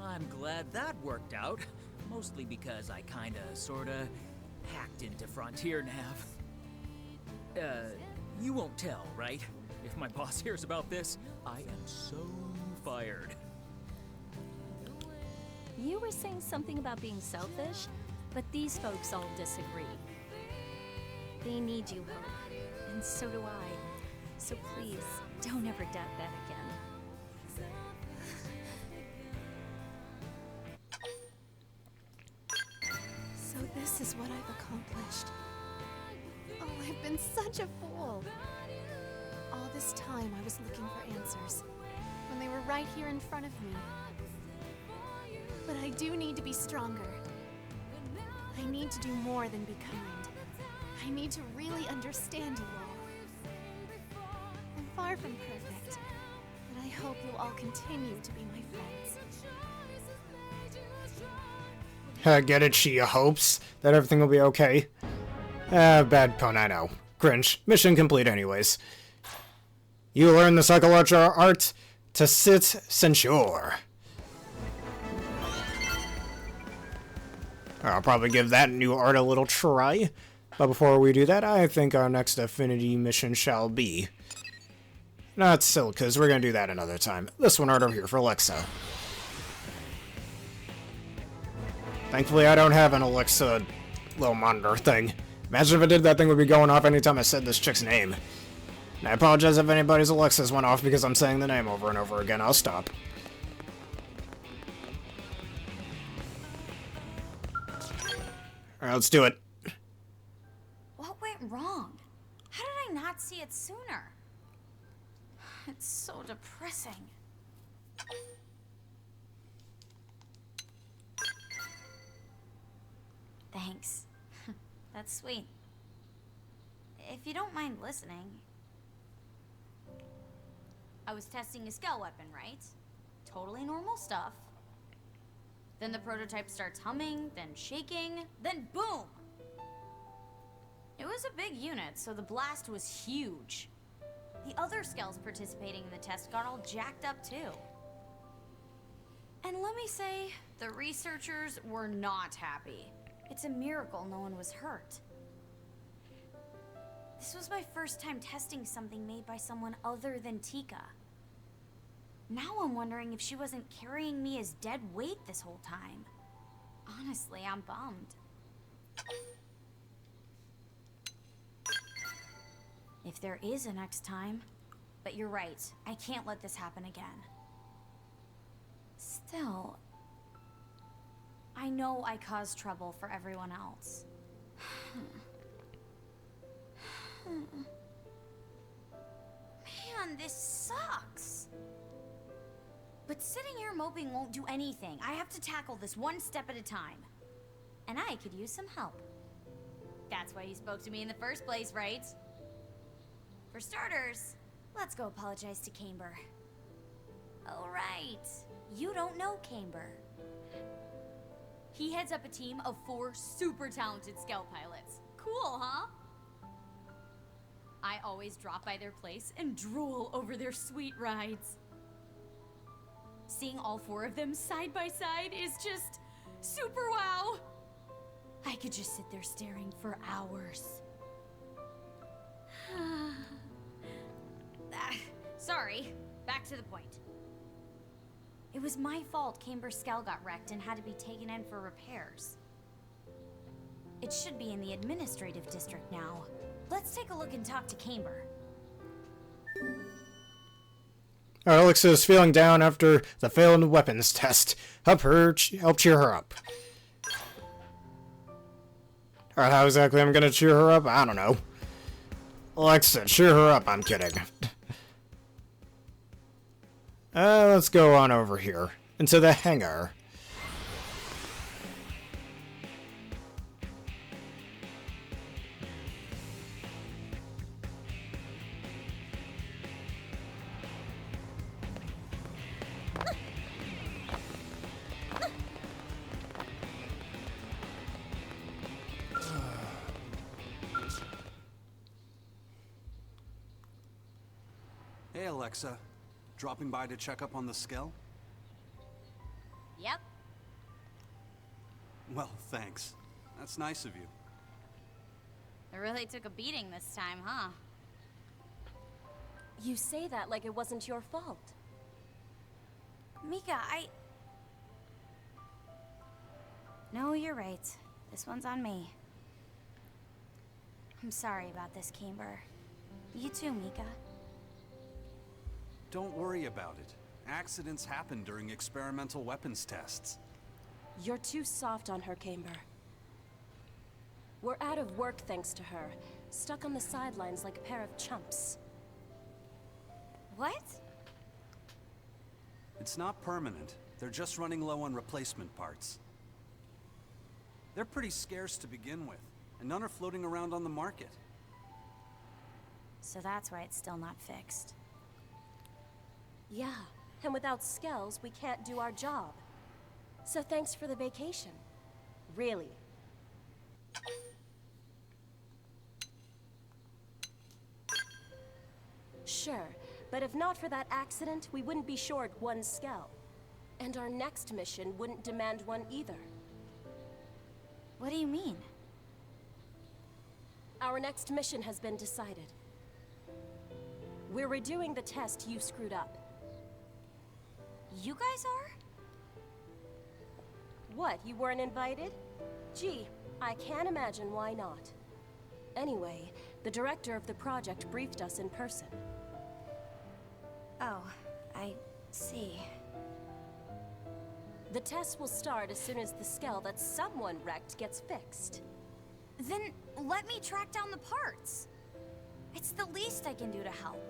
I'm glad that worked out. Mostly because I kinda, sorta, hacked into Frontier Nav. You won't tell, right? If my boss hears about this, I am so fired. You were saying something about being selfish, but these folks all disagree. They need you, Hope, and so do I. So please, don't ever doubt that again. So this is what I've accomplished. Oh, I've been such a fool. All this time I was looking for answers, when they were right here in front of me. But I do need to be stronger. I need to do more than be kind. I need to really understand you all. I'm far from perfect, but I hope you'll all continue to be my friends. Get it? She hopes that everything will be okay. Bad pun, I know. Cringe. Mission complete anyways. You learn the psychological art to sit censure. I'll probably give that new art a little try. But before we do that, I think our next Affinity mission shall be... not Silka's, we're gonna do that another time. This one right over here for Alexa. Thankfully, I don't have an Alexa little monitor thing. Imagine if I did, that thing would be going off anytime I said this chick's name. And I apologize if anybody's Alexas went off because I'm saying the name over and over again. I'll stop. Alright, let's do it. What went wrong? How did I not see it sooner? It's so depressing. Thanks. That's sweet. If you don't mind listening... I was testing a scale weapon, right? Totally normal stuff. Then the prototype starts humming, then shaking, then boom! It was a big unit, so the blast was huge. The other skells participating in the test got all jacked up too. And let me say, the researchers were not happy. It's a miracle no one was hurt. This was my first time testing something made by someone other than Tika. Now I'm wondering if she wasn't carrying me as dead weight this whole time. Honestly, I'm bummed. If there is a next time. But you're right, I can't let this happen again. Still, I know I caused trouble for everyone else. Man, this sucks. But sitting here moping won't do anything. I have to tackle this one step at a time. And I could use some help. That's why you spoke to me in the first place, right? For starters, let's go apologize to Camber. Oh, right. You don't know Camber. He heads up a team of 4 super talented scout pilots. Cool, huh? I always drop by their place and drool over their sweet rides. Seeing all 4 of them side by side is just super wow. I could just sit there staring for hours. Sorry, back to the point. It was my fault Camber's Scout got wrecked and had to be taken in for repairs. It should be in the administrative district now. Let's take a look and talk to Camber. Alexa is feeling down after the failed weapons test. Help cheer her up. Alright, how exactly I'm gonna cheer her up? I don't know. Alexa, cheer her up. I'm kidding. Let's go on over here. Into the hangar. Hey, Alexa. Dropping by to check up on the Skell? Yep. Well, thanks. That's nice of you. It really took a beating this time, huh? You say that like it wasn't your fault. Mika, No, you're right. This one's on me. I'm sorry about this, Camber. You too, Mika. Don't worry about it. Accidents happen during experimental weapons tests. You're too soft on her, Camber. We're out of work thanks to her. Stuck on the sidelines like a pair of chumps. What? It's not permanent. They're just running low on replacement parts. They're pretty scarce to begin with, and none are floating around on the market. So that's why it's still not fixed. Yeah, and without Skells, we can't do our job. So thanks for the vacation. Really. Sure, but if not for that accident, we wouldn't be short one Skell. And our next mission wouldn't demand one either. What do you mean? Our next mission has been decided. We're redoing the test you screwed up. You guys are? What, you weren't invited? Gee, I can't imagine why not. Anyway, the director of the project briefed us in person. Oh, I see. The test will start as soon as the Skell that someone wrecked gets fixed. Then let me track down the parts. It's the least I can do to help.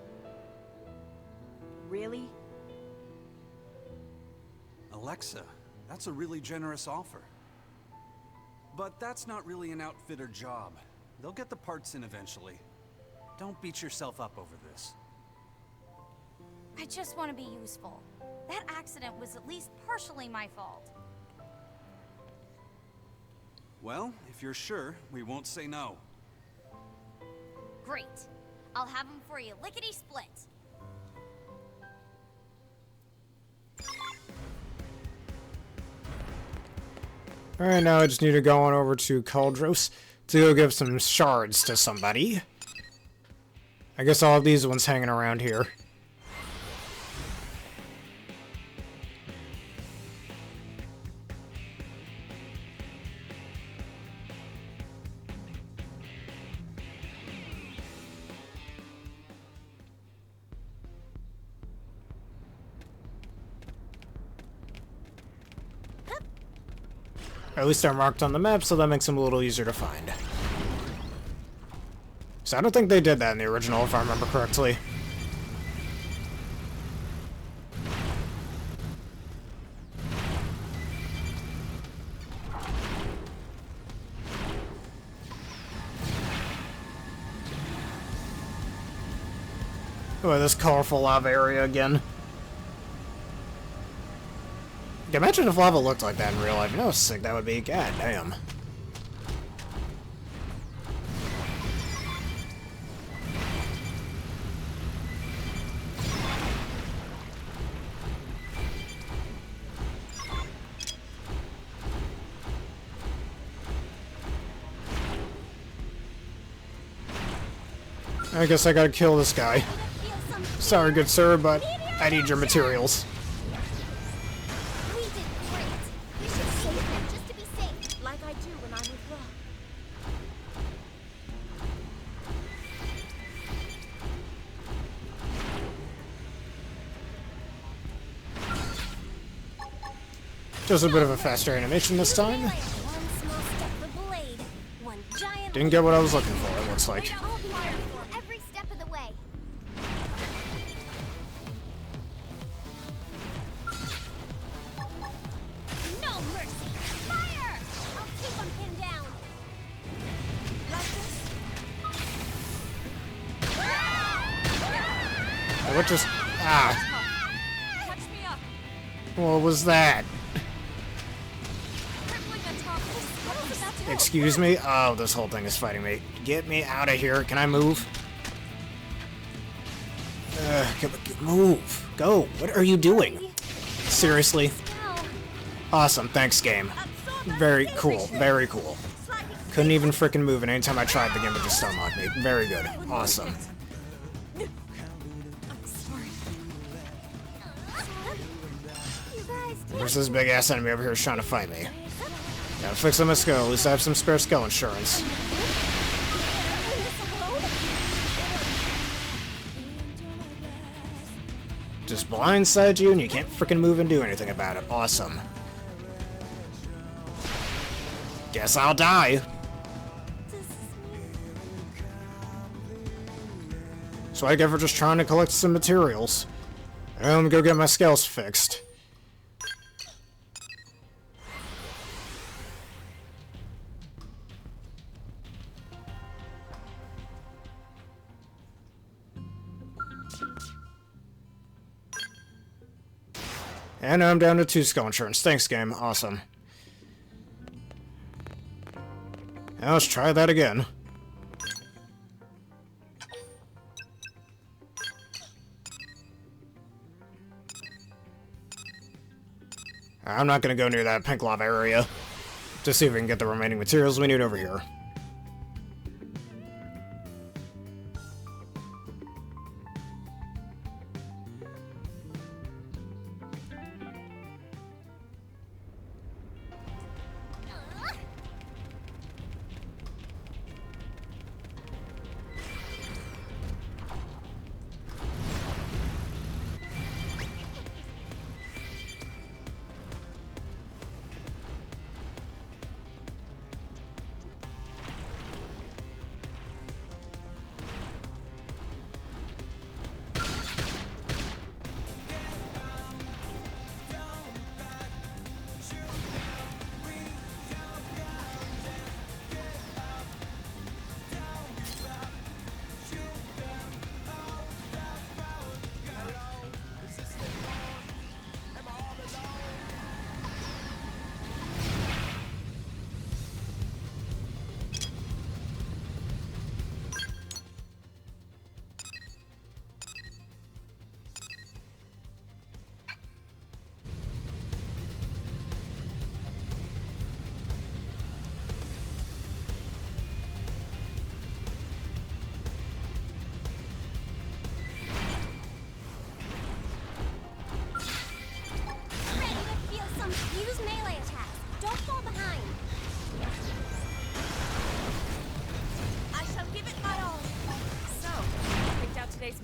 Really? Alexa, that's a really generous offer. But that's not really an outfitter job. They'll get the parts in eventually. Don't beat yourself up over this. I just want to be useful. That accident was at least partially my fault. Well, if you're sure, we won't say no. Great. I'll have them for you lickety-split. Alright, now I just need to go on over to Cauldros to go give some shards to somebody. I guess all of these ones hanging around here. At least they're marked on the map, so that makes them a little easier to find. So I don't think they did that in the original, if I remember correctly. Oh, this colorful lava area again. Imagine if lava looked like that in real life. You know how sick that would be? God damn. I guess I gotta kill this guy. Sorry, good sir, but I need your materials. Just a bit of a faster animation this time. Didn't get what I was looking for, it looks like. Every step of the way. No mercy! Fire! I'll keep him pinned down. Like this? What just... Ah. Touch me up. What was that? Excuse me? Oh, this whole thing is fighting me. Get me out of here. Can I move? move. Go. What are you doing? Seriously? Awesome. Thanks, game. Very cool. Very cool. Couldn't even frickin' move, and anytime I tried, the game would just stun lock me. Very good. Awesome. There's this big ass enemy over here trying to fight me. Gotta fix up my skull. At least I have some spare skull insurance. Just blindside you, and you can't frickin' move and do anything about it. Awesome. Guess I'll die. So I get for just trying to collect some materials. And let me go get my scales fixed. And now I'm down to 2 skull insurance. Thanks, game. Awesome. Now let's try that again. I'm not gonna go near that pink lava area. To see if we can get the remaining materials we need over here.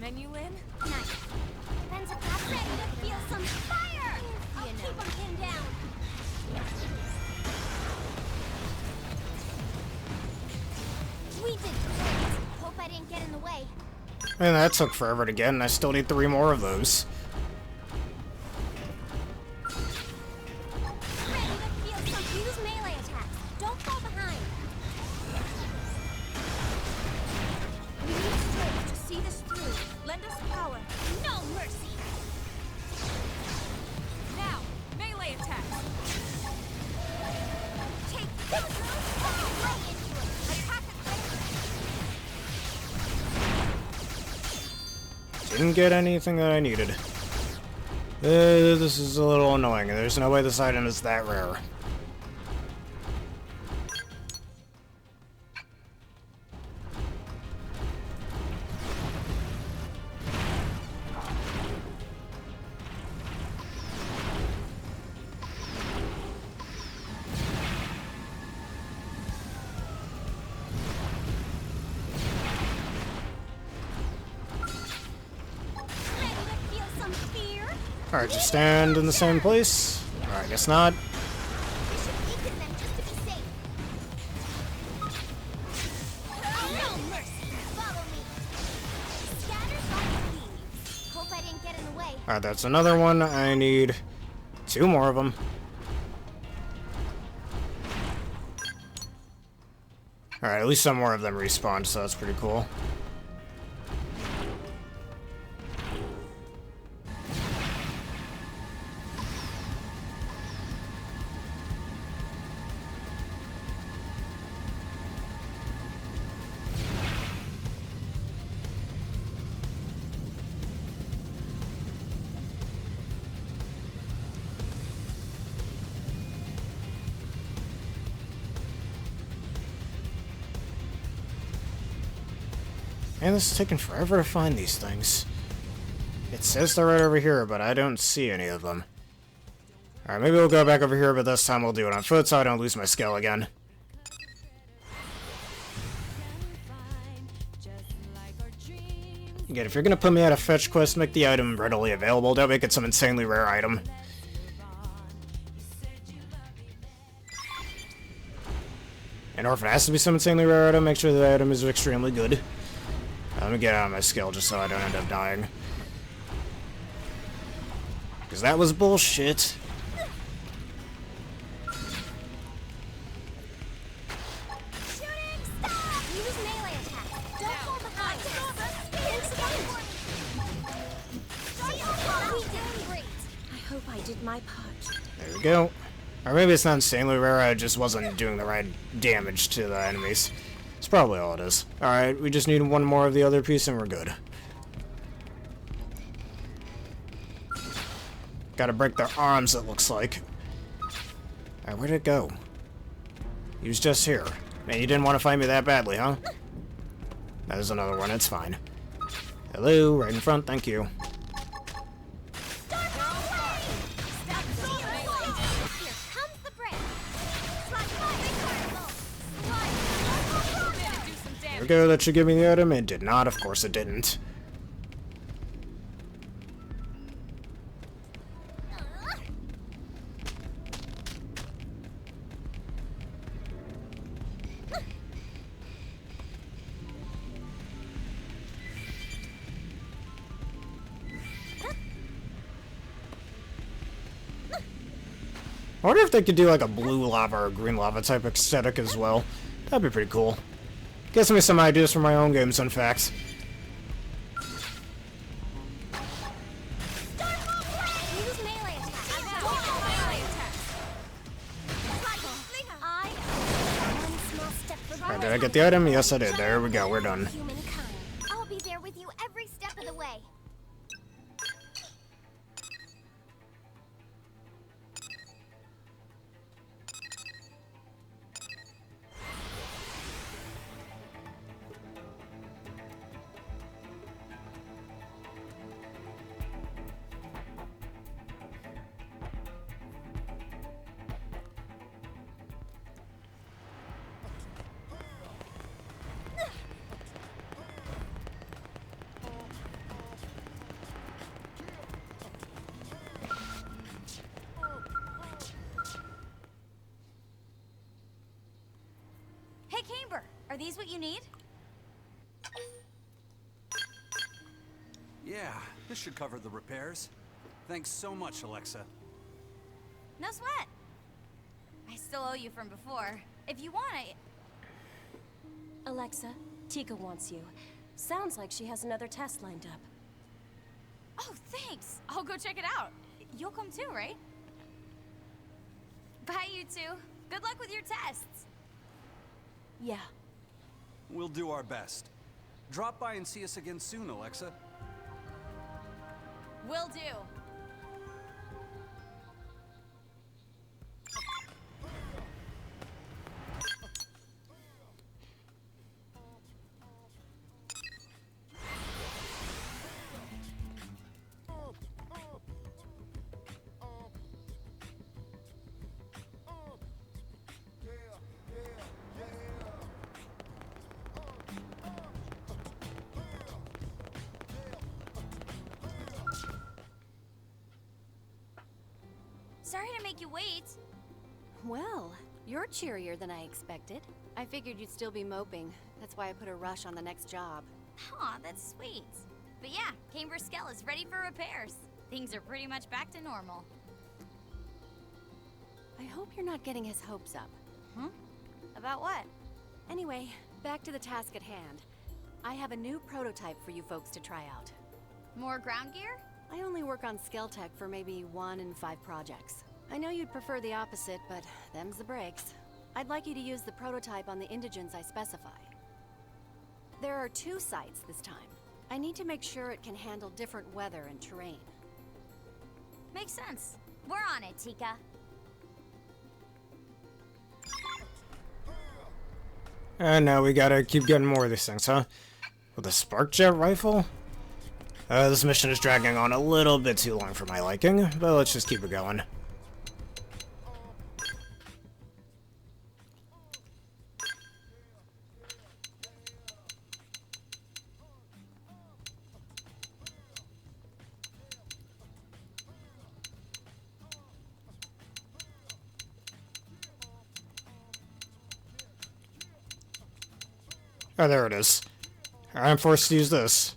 Menu in? Nice. Depends if I'm ready to feel some fire! I'll keep them pinned down. We did great. Hope I didn't get in the way. And that took forever to get, and I still need 3 more of those. Ready to feel some use melee attacks. Don't fall behind. We need strength to see this through. Lend us power. No mercy. Now, melee attacks. Take this. Lay into it. Attack it. Didn't get anything that I needed. This is a little annoying. There's no way this item is that rare. Alright, just stand in the same place. Alright, guess not. Alright, that's another one. I need 2 more of them. Alright, at least some more of them respawned, so that's pretty cool. Man, this is taking forever to find these things. It says they're right over here, but I don't see any of them. Alright, maybe we'll go back over here, but this time we'll do it on foot so I don't lose my skill again. Again, if you're gonna put me at a fetch quest, make the item readily available. Don't make it some insanely rare item. And or if it has to be some insanely rare item, make sure the item is extremely good. Let me get out of my skill just so I don't end up dying. Because that was bullshit. My part. There we go. Or maybe it's not insanely rare, I just wasn't doing the right damage to the enemies. It's probably all it is. Alright, we just need one more of the other piece and we're good. Gotta break their arms, it looks like. Alright, where'd it go? He was just here. Man, you didn't want to fight me that badly, huh? There's another one, it's fine. Hello, right in front, thank you. There we go, that should give me the item. It did not, of course it didn't. I wonder if they could do like a blue lava or green lava type aesthetic as well. That'd be pretty cool. Gives me some ideas for my own games, in fact. Alright, did I get the item? Yes, I did. There we go. We're done. I'll be there with you every step of the way. Are these what you need? Yeah, this should cover the repairs. Thanks so much, Alexa. No sweat. I still owe you from before. If you want it... Alexa, Tika wants you. Sounds like she has another test lined up. Oh, thanks. I'll go check it out. You'll come too, right? Bye, you two. Good luck with your tests. Yeah. We'll do our best. Drop by and see us again soon, Alexa. Will do. Sorry to make you wait. Well, you're cheerier than I expected. I figured you'd still be moping. That's why I put a rush on the next job. Aw, that's sweet. But yeah, Camber Skell is ready for repairs. Things are pretty much back to normal. I hope you're not getting his hopes up. Huh? About what? Anyway, back to the task at hand. I have a new prototype for you folks to try out. More ground gear? I only work on Skell Tech for maybe 1 in 5 projects. I know you'd prefer the opposite, but them's the breaks. I'd like you to use the prototype on the indigens I specify. There are 2 sites this time. I need to make sure it can handle different weather and terrain. Makes sense. We're on it, Tika. And now we gotta keep getting more of these things, huh? With a spark jet rifle? This mission is dragging on a little bit too long for my liking, but let's just keep it going. Oh, there it is. I'm forced to use this.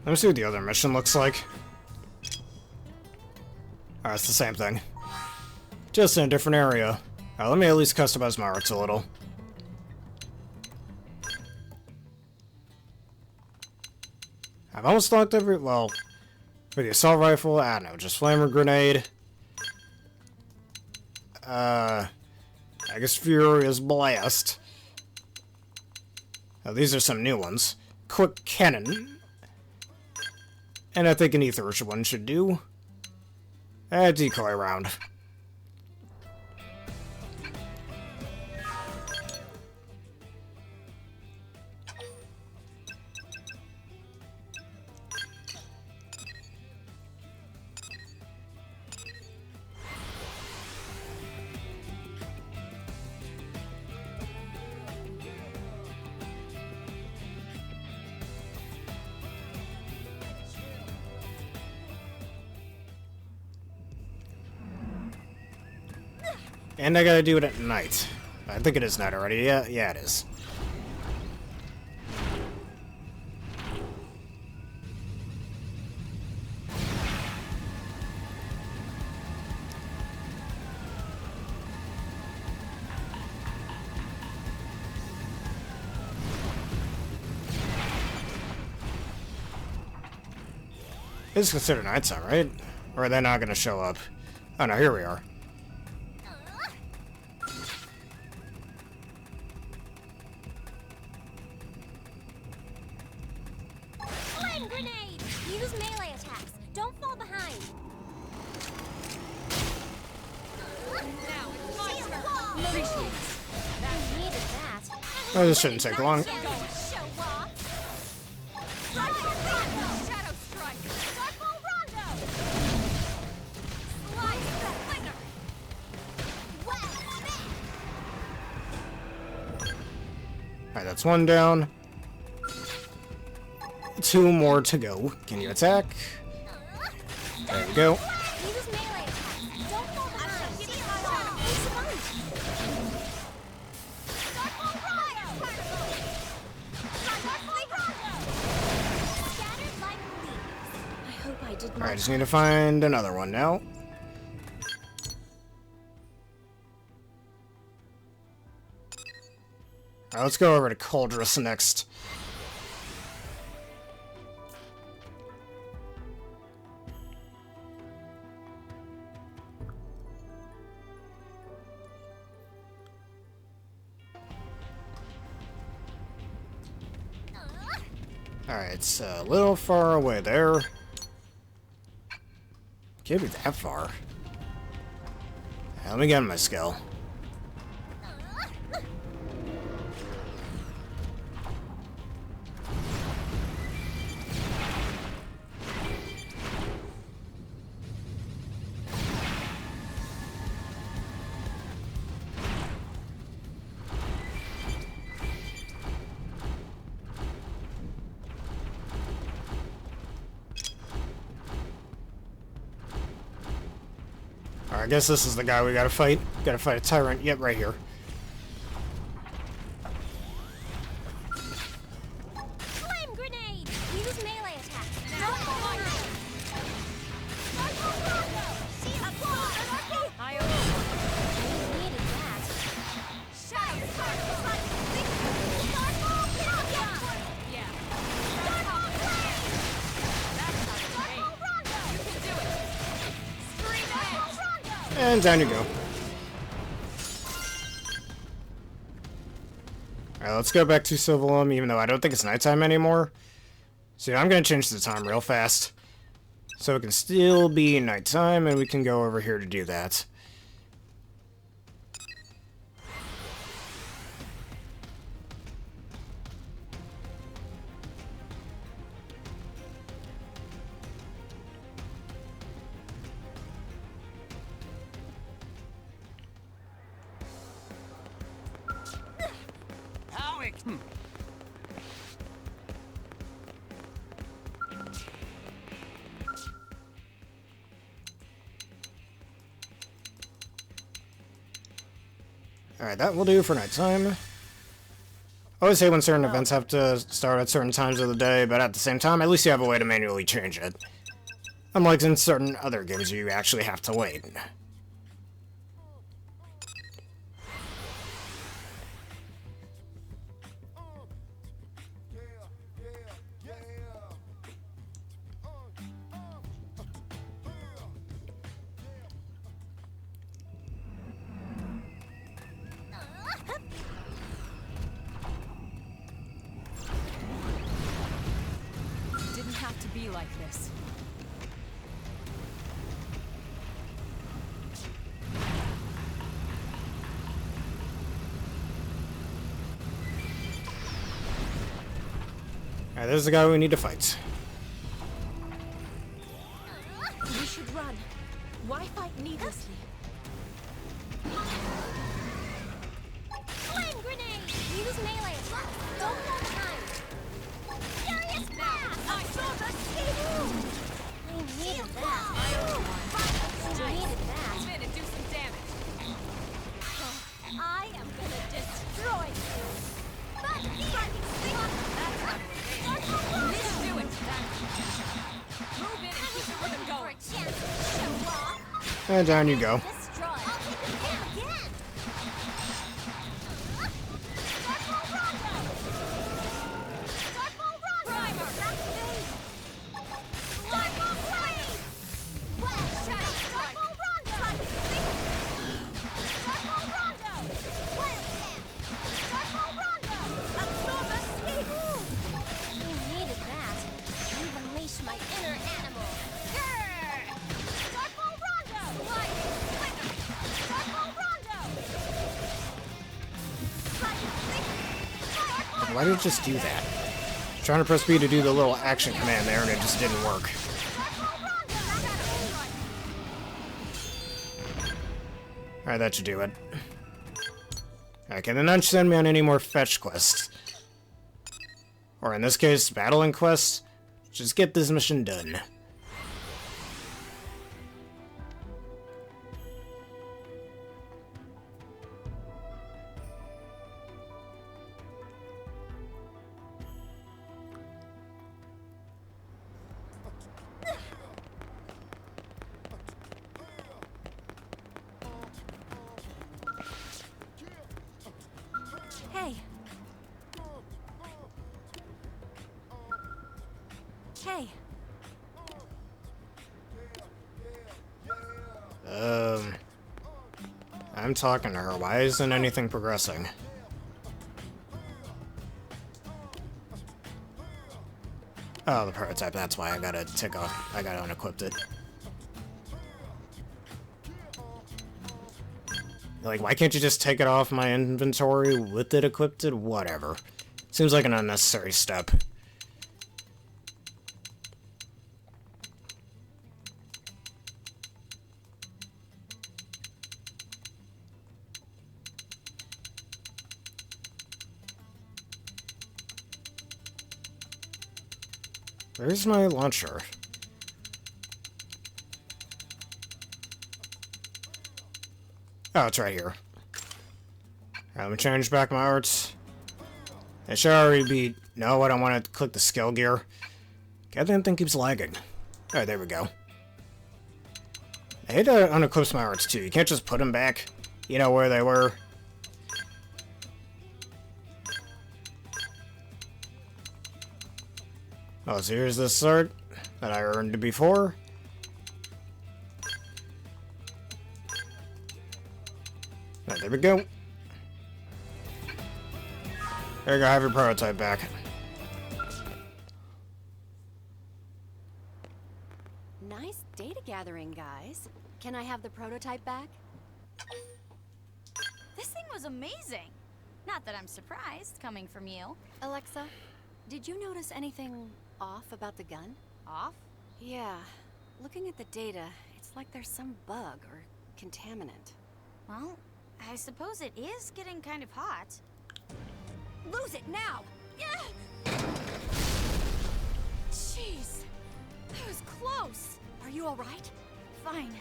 Let me see what the other mission looks like. Oh, it's the same thing. Just in a different area. Let me at least customize my arts a little. I've almost locked every... well, for the assault rifle, I don't know, just flamer grenade. I guess Furious Blast. Oh, these are some new ones. Quick Cannon. And I think an Etherish one should do. A decoy round. And I gotta do it at night. I think it is night already. Yeah, it is. It's considered nighttime, right? Or are they not gonna show up? Oh no, here we are. Grenade! Use melee attacks. Don't fall behind. Now it's my turn. Appreciate it. That needed that. Oh, this shouldn't take long. Alright, that's one down. 2 more to go. Can you attack? There we go. Alright, just need to find another one now. Alright, let's go over to Coldress next. Alright, it's a little far away there. Can't be that far. Let me get on my skill. I guess this is the guy we gotta fight. Gotta fight a tyrant. Yep, right here. Flame grenade! Use melee attack. Don't fall behind. Needed that. And down you go. Alright, let's go back to Silvalum, even though I don't think it's nighttime anymore. So I'm gonna change the time real fast. So it can still be nighttime, and we can go over here to do that. Alright, that will do for nighttime. I always hate when certain events have to start at certain times of the day, but at the same time, at least you have a way to manually change it. Unlike in certain other games, you actually have to wait. Didn't have to be like this. Alright, there's the guy we need to fight. We should run. Why fight needlessly? Flame grenade! Use melee. Don't have time. Furious blast! I saw the steam! I needed that. I needed that. I'm gonna do some damage. I am gonna destroy you. Let's do it. Move in and keep the rhythm going. And down you go. My inner animal. Why did it just do that? Trying to press B to do the little action command there, and it just didn't work. Alright, that should do it. Okay, then not send me on any more fetch quests. Or in this case, battling quests. Just get this mission done. Hey. Hey. I'm talking to her. Why isn't anything progressing? Oh, the prototype. That's why I gotta take off. I gotta unequip it. Like, why can't you just take it off my inventory with it equipped? Whatever. Seems like an unnecessary step. Where's my launcher? Oh, it's right here. Alright, let me change back my arts. It should already be... No, I don't want to click the skill gear. Goddamn thing keeps lagging. Alright, there we go. I hate to unequip my arts too. You can't just put them back. You know where they were. Oh, so here's this sword that I earned before. Right, there we go. There you go, have your prototype back. Nice data gathering, guys. Can I have the prototype back? This thing was amazing. Not that I'm surprised, coming from you. Alexa, did you notice anything off about the gun? Off? Yeah. Looking at the data, it's like there's some bug or contaminant. Well, I suppose it is getting kind of hot. Lose it now! Jeez, that was close. Are you alright? Fine.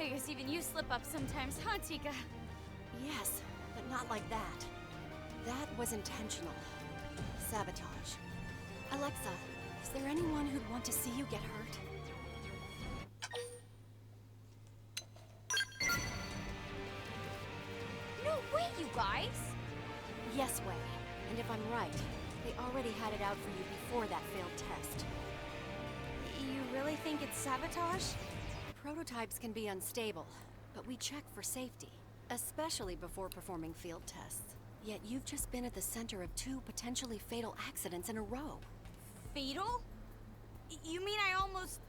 I guess even you slip up sometimes, huh, Tika? Yes, but not like that. That was intentional. Sabotage. Alexa, is there anyone who'd want to see you get hurt? No way, you guys! Yes, Wei. And if I'm right, they already had it out for you before that failed test. You really think it's sabotage? Prototypes can be unstable, but we check for safety, especially before performing field tests. Yet you've just been at the center of 2 potentially fatal accidents in a row. Fatal? You mean I almost...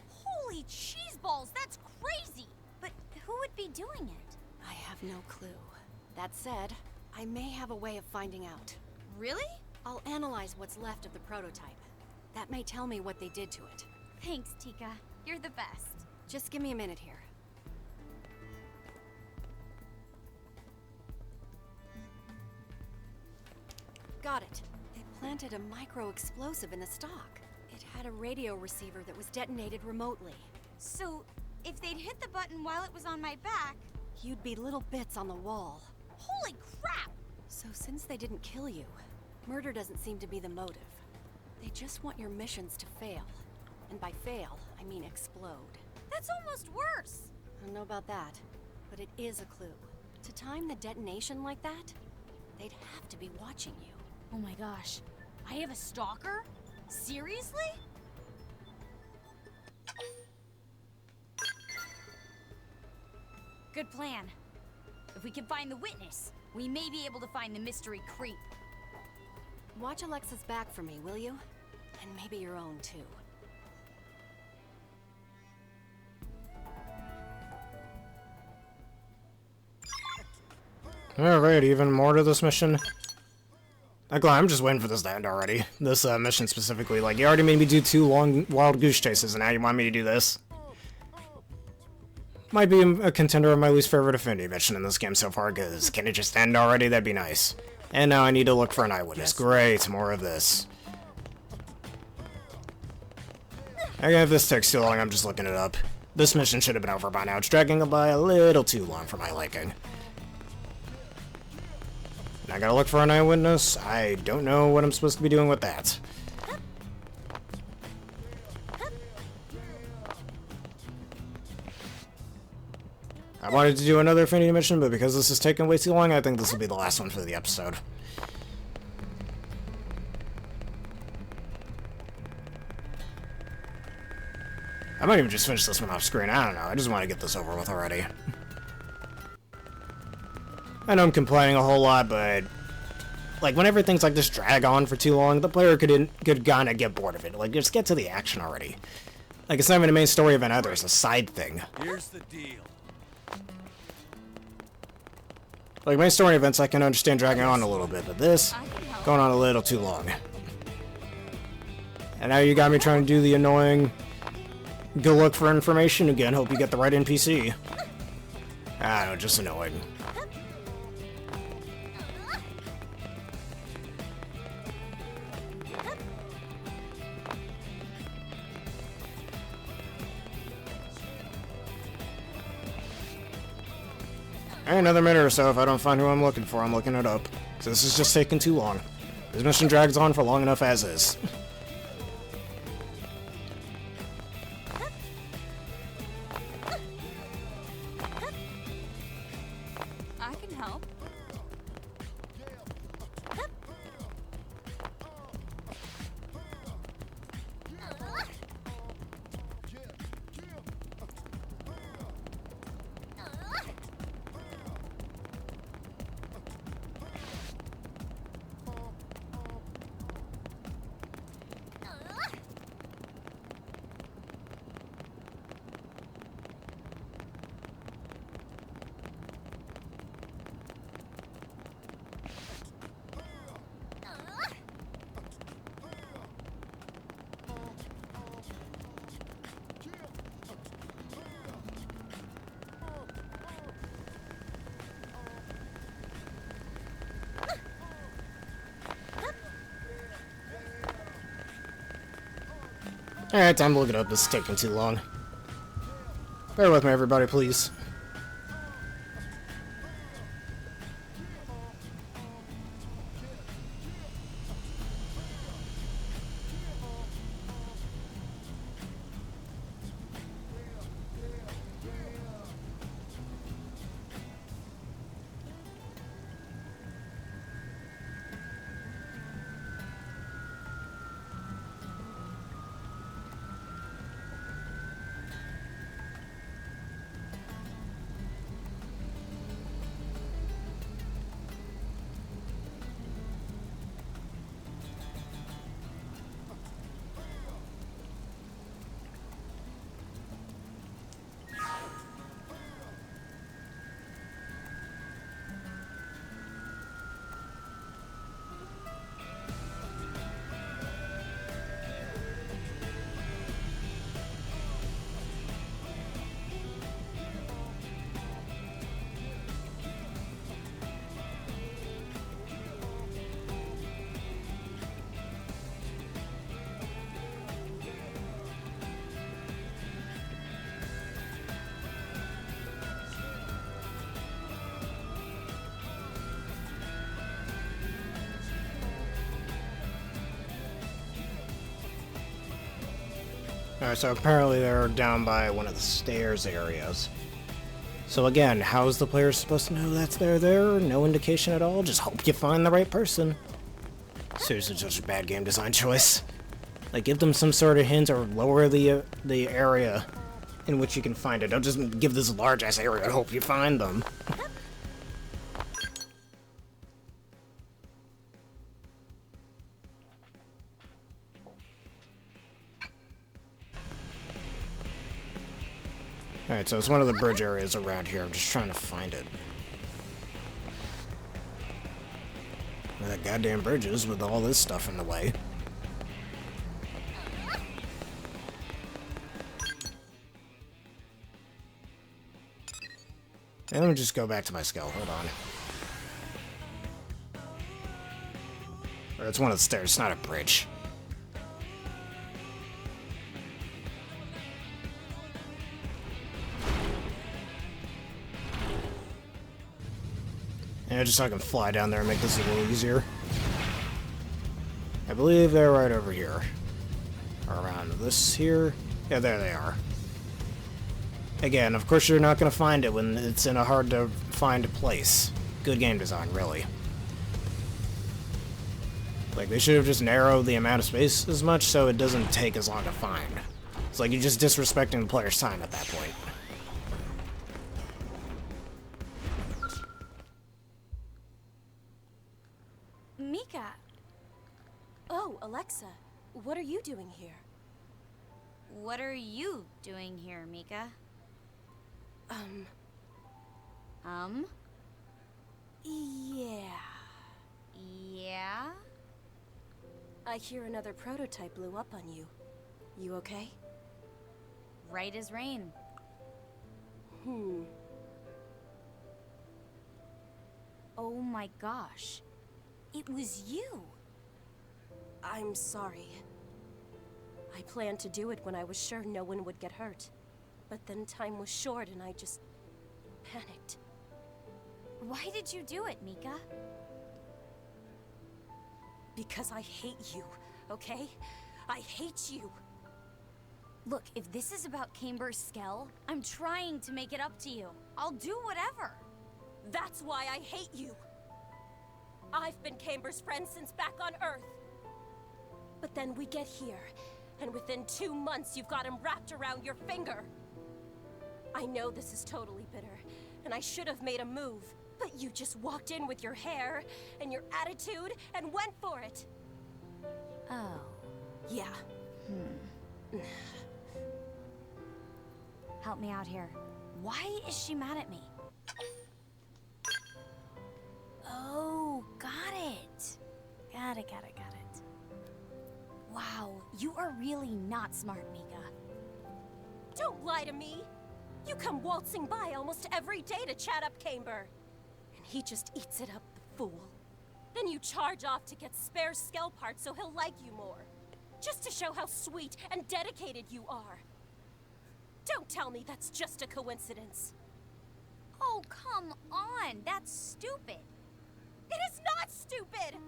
Holy cheese balls, that's crazy! But who would be doing it? I have no clue. That said, I may have a way of finding out. Really? I'll analyze what's left of the prototype. That may tell me what they did to it. Thanks, Tika. You're the best. Just give me a minute here. Got it. They planted a micro-explosive in the stock. It had a radio receiver that was detonated remotely. So, if they'd hit the button while it was on my back... You'd be little bits on the wall. Holy crap! So since they didn't kill you, murder doesn't seem to be the motive. They just want your missions to fail. And by fail, I mean explode. That's almost worse! I don't know about that, but it is a clue. To time the detonation like that, they'd have to be watching you. Oh my gosh. I have a stalker? Seriously? Good plan. If we can find the witness, we may be able to find the mystery creep. Watch Alexa's back for me, will you? And maybe your own, too. Alright, even more to this mission. Like, I'm just waiting for this to end already. This mission specifically. Like, you already made me do 2 long wild goose chases, and now you want me to do this? Might be a contender of my least favorite Affinity mission in this game so far, because can it just end already? That'd be nice. And now I need to look for an eyewitness. Great, more of this. Again, if this takes too long, I'm just looking it up. This mission should have been over by now. It's dragging by a little too long for my liking. I gotta look for an eyewitness. I don't know what I'm supposed to be doing with that. I wanted to do another Affinity mission, but because this is taking way too long, I think this will be the last one for the episode. I might even just finish this one off screen. I don't know. I just want to get this over with already. I know I'm complaining a whole lot, but like whenever things like this drag on for too long, the player could kind of get bored of it. Like, just get to the action already. Like, it's not even a main story event either, it's a side thing. Here's the deal. Like, main story events I can understand dragging on a little bit, but this, going on a little too long. And now you got me trying to do the annoying, go look for information again, hope you get the right NPC. I don't know, just annoying. Another minute or so. If I don't find who I'm looking for, I'm looking it up. So this is just taking too long. This mission drags on for long enough as is. I can help. Alright, time to look it up. This is taking too long. Bear with me, everybody, please. Alright, so apparently they're down by one of the stairs areas. So again, how's the player supposed to know that's there? No indication at all? Just hope you find the right person. Seriously, such a bad game design choice. Like, give them some sort of hint or lower the area in which you can find it. Don't just give this large-ass area and hope you find them. Alright, so it's one of the bridge areas around here. I'm just trying to find it. That goddamn bridges with all this stuff in the way. And let me just go back to my skill. Hold on. Or it's one of the stairs, it's not a bridge. Yeah, just so I can fly down there and make this a little easier. I believe they're right over here. Around this here. Yeah, there they are. Again, of course you're not going to find it when it's in a hard-to-find place. Good game design, really. Like, they should have just narrowed the amount of space as much so it doesn't take as long to find. It's like you're just disrespecting the player's time at that point. Mika! Oh, Alexa, what are you doing here? What are you doing here, Mika? Yeah. Yeah? I hear another prototype blew up on you. You okay? Right as rain. Oh my gosh. It was you! I'm sorry. I planned to do it when I was sure no one would get hurt. But then time was short and I just panicked. Why did you do it, Mika? Because I hate you, okay? I hate you. Look, if this is about Camber's Skell, I'm trying to make it up to you. I'll do whatever. That's why I hate you. I've been Camber's friend since back on Earth. But then we get here, and within 2 months you've got him wrapped around your finger. I know this is totally bitter, and I should have made a move, but you just walked in with your hair and your attitude and went for it. Oh. Yeah. Help me out here. Why is she mad at me? Oh, got it. Got it. Wow, you are really not smart, Mika. Don't lie to me. You come waltzing by almost every day to chat up Camber. And he just eats it up, the fool. Then you charge off to get spare Skell parts so he'll like you more. just to show how sweet and dedicated you are. Don't tell me that's just a coincidence. Oh, come on. That's stupid. It is not stupid!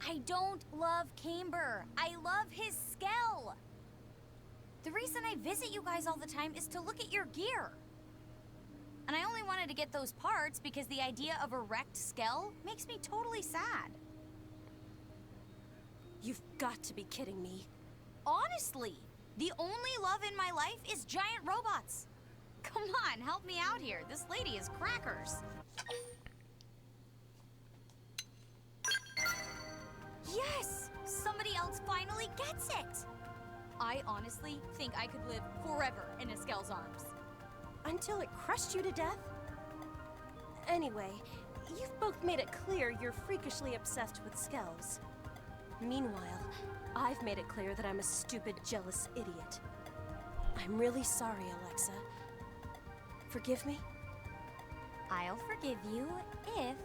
I don't love Camber. I love his Skell. The reason I visit you guys all the time is to look at your gear. And I only wanted to get those parts because the idea of a wrecked Skell makes me totally sad. You've got to be kidding me. Honestly, the only love in my life is giant robots. Come on, help me out here. This lady is crackers. Yes! Somebody else finally gets it! I honestly think I could live forever in a Skell's arms. Until it crushed you to death? Anyway, you've both made it clear you're freakishly obsessed with Skells. Meanwhile, I've made it clear that I'm a stupid, jealous idiot. I'm really sorry, Alexa. Forgive me? I'll forgive you if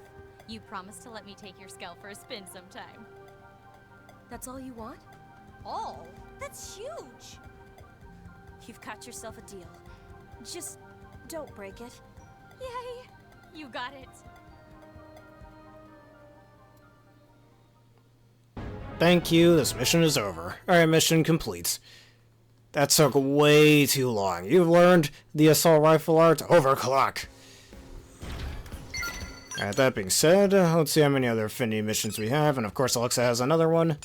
you promise to let me take your Skell for a spin sometime. That's all you want? All? That's huge! You've got yourself a deal. Just don't break it. Yay! You got it. Thank you, this mission is over. Alright, mission complete. That took way too long. You've learned the assault rifle art overclock. Alright, that being said, let's see how many other Affinity missions we have, and of course Alexa has another one.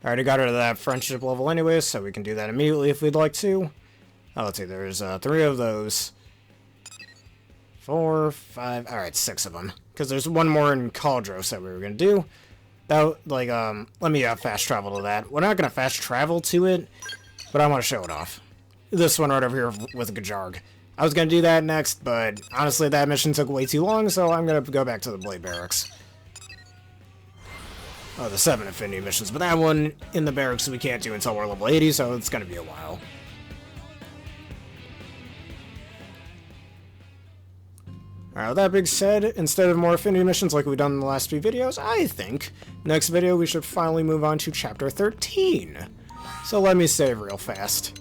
I already got her to that friendship level anyway, so we can do that immediately if we'd like to. Oh, let's see, there's 3 of those. 4, 5, alright, 6 of them. Because there's one more in Cauldros that we were going to do. That, like, let me fast travel to that. We're not going to fast travel to it, but I want to show it off. This one right over here with Gajarg. I was going to do that next, but honestly that mission took way too long, so I'm going to go back to the Blade Barracks. Oh, the 7 Affinity missions, but that one in the barracks we can't do until we're level 80, so it's going to be a while. Alright, with that being said, instead of more Affinity missions like we've done in the last few videos, I think next video we should finally move on to Chapter 13. So let me save real fast.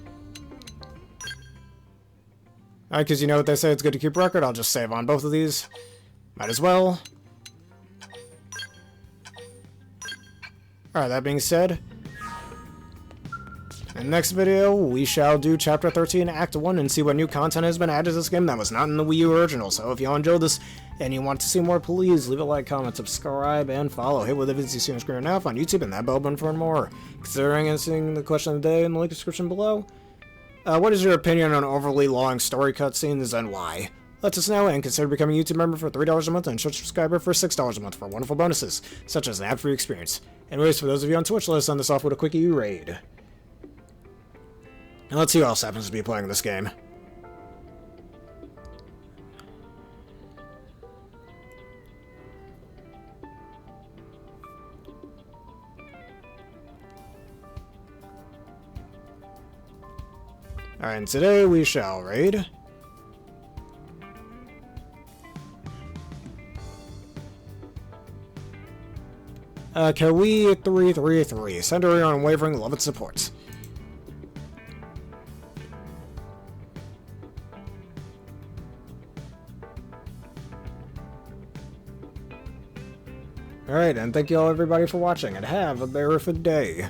Alright, because you know what they say, it's good to keep record, I'll just save on both of these. Might as well. Alright, that being said, in the next video, we shall do Chapter 13, Act 1, and see what new content has been added to this game that was not in the Wii U original. So if y'all enjoyed this, and you want to see more, please leave a like, comment, subscribe, and follow. Hit with the videos you see on screen now on YouTube, and that bell button for more. Considering answering the question of the day in the link description below, what is your opinion on overly long story cutscenes, and why? Let us know, and consider becoming a YouTube member for $3 a month and Twitch subscriber for $6 a month for wonderful bonuses, such as an ad-free experience. Anyways, for those of you on Twitch, let us end this off with a quick raid. And let's see who else happens to be playing this game. Alright, and today we shall raid Kawi 333. Send her your unwavering love and support. Alright, and thank you all everybody for watching, and have a beautiful day.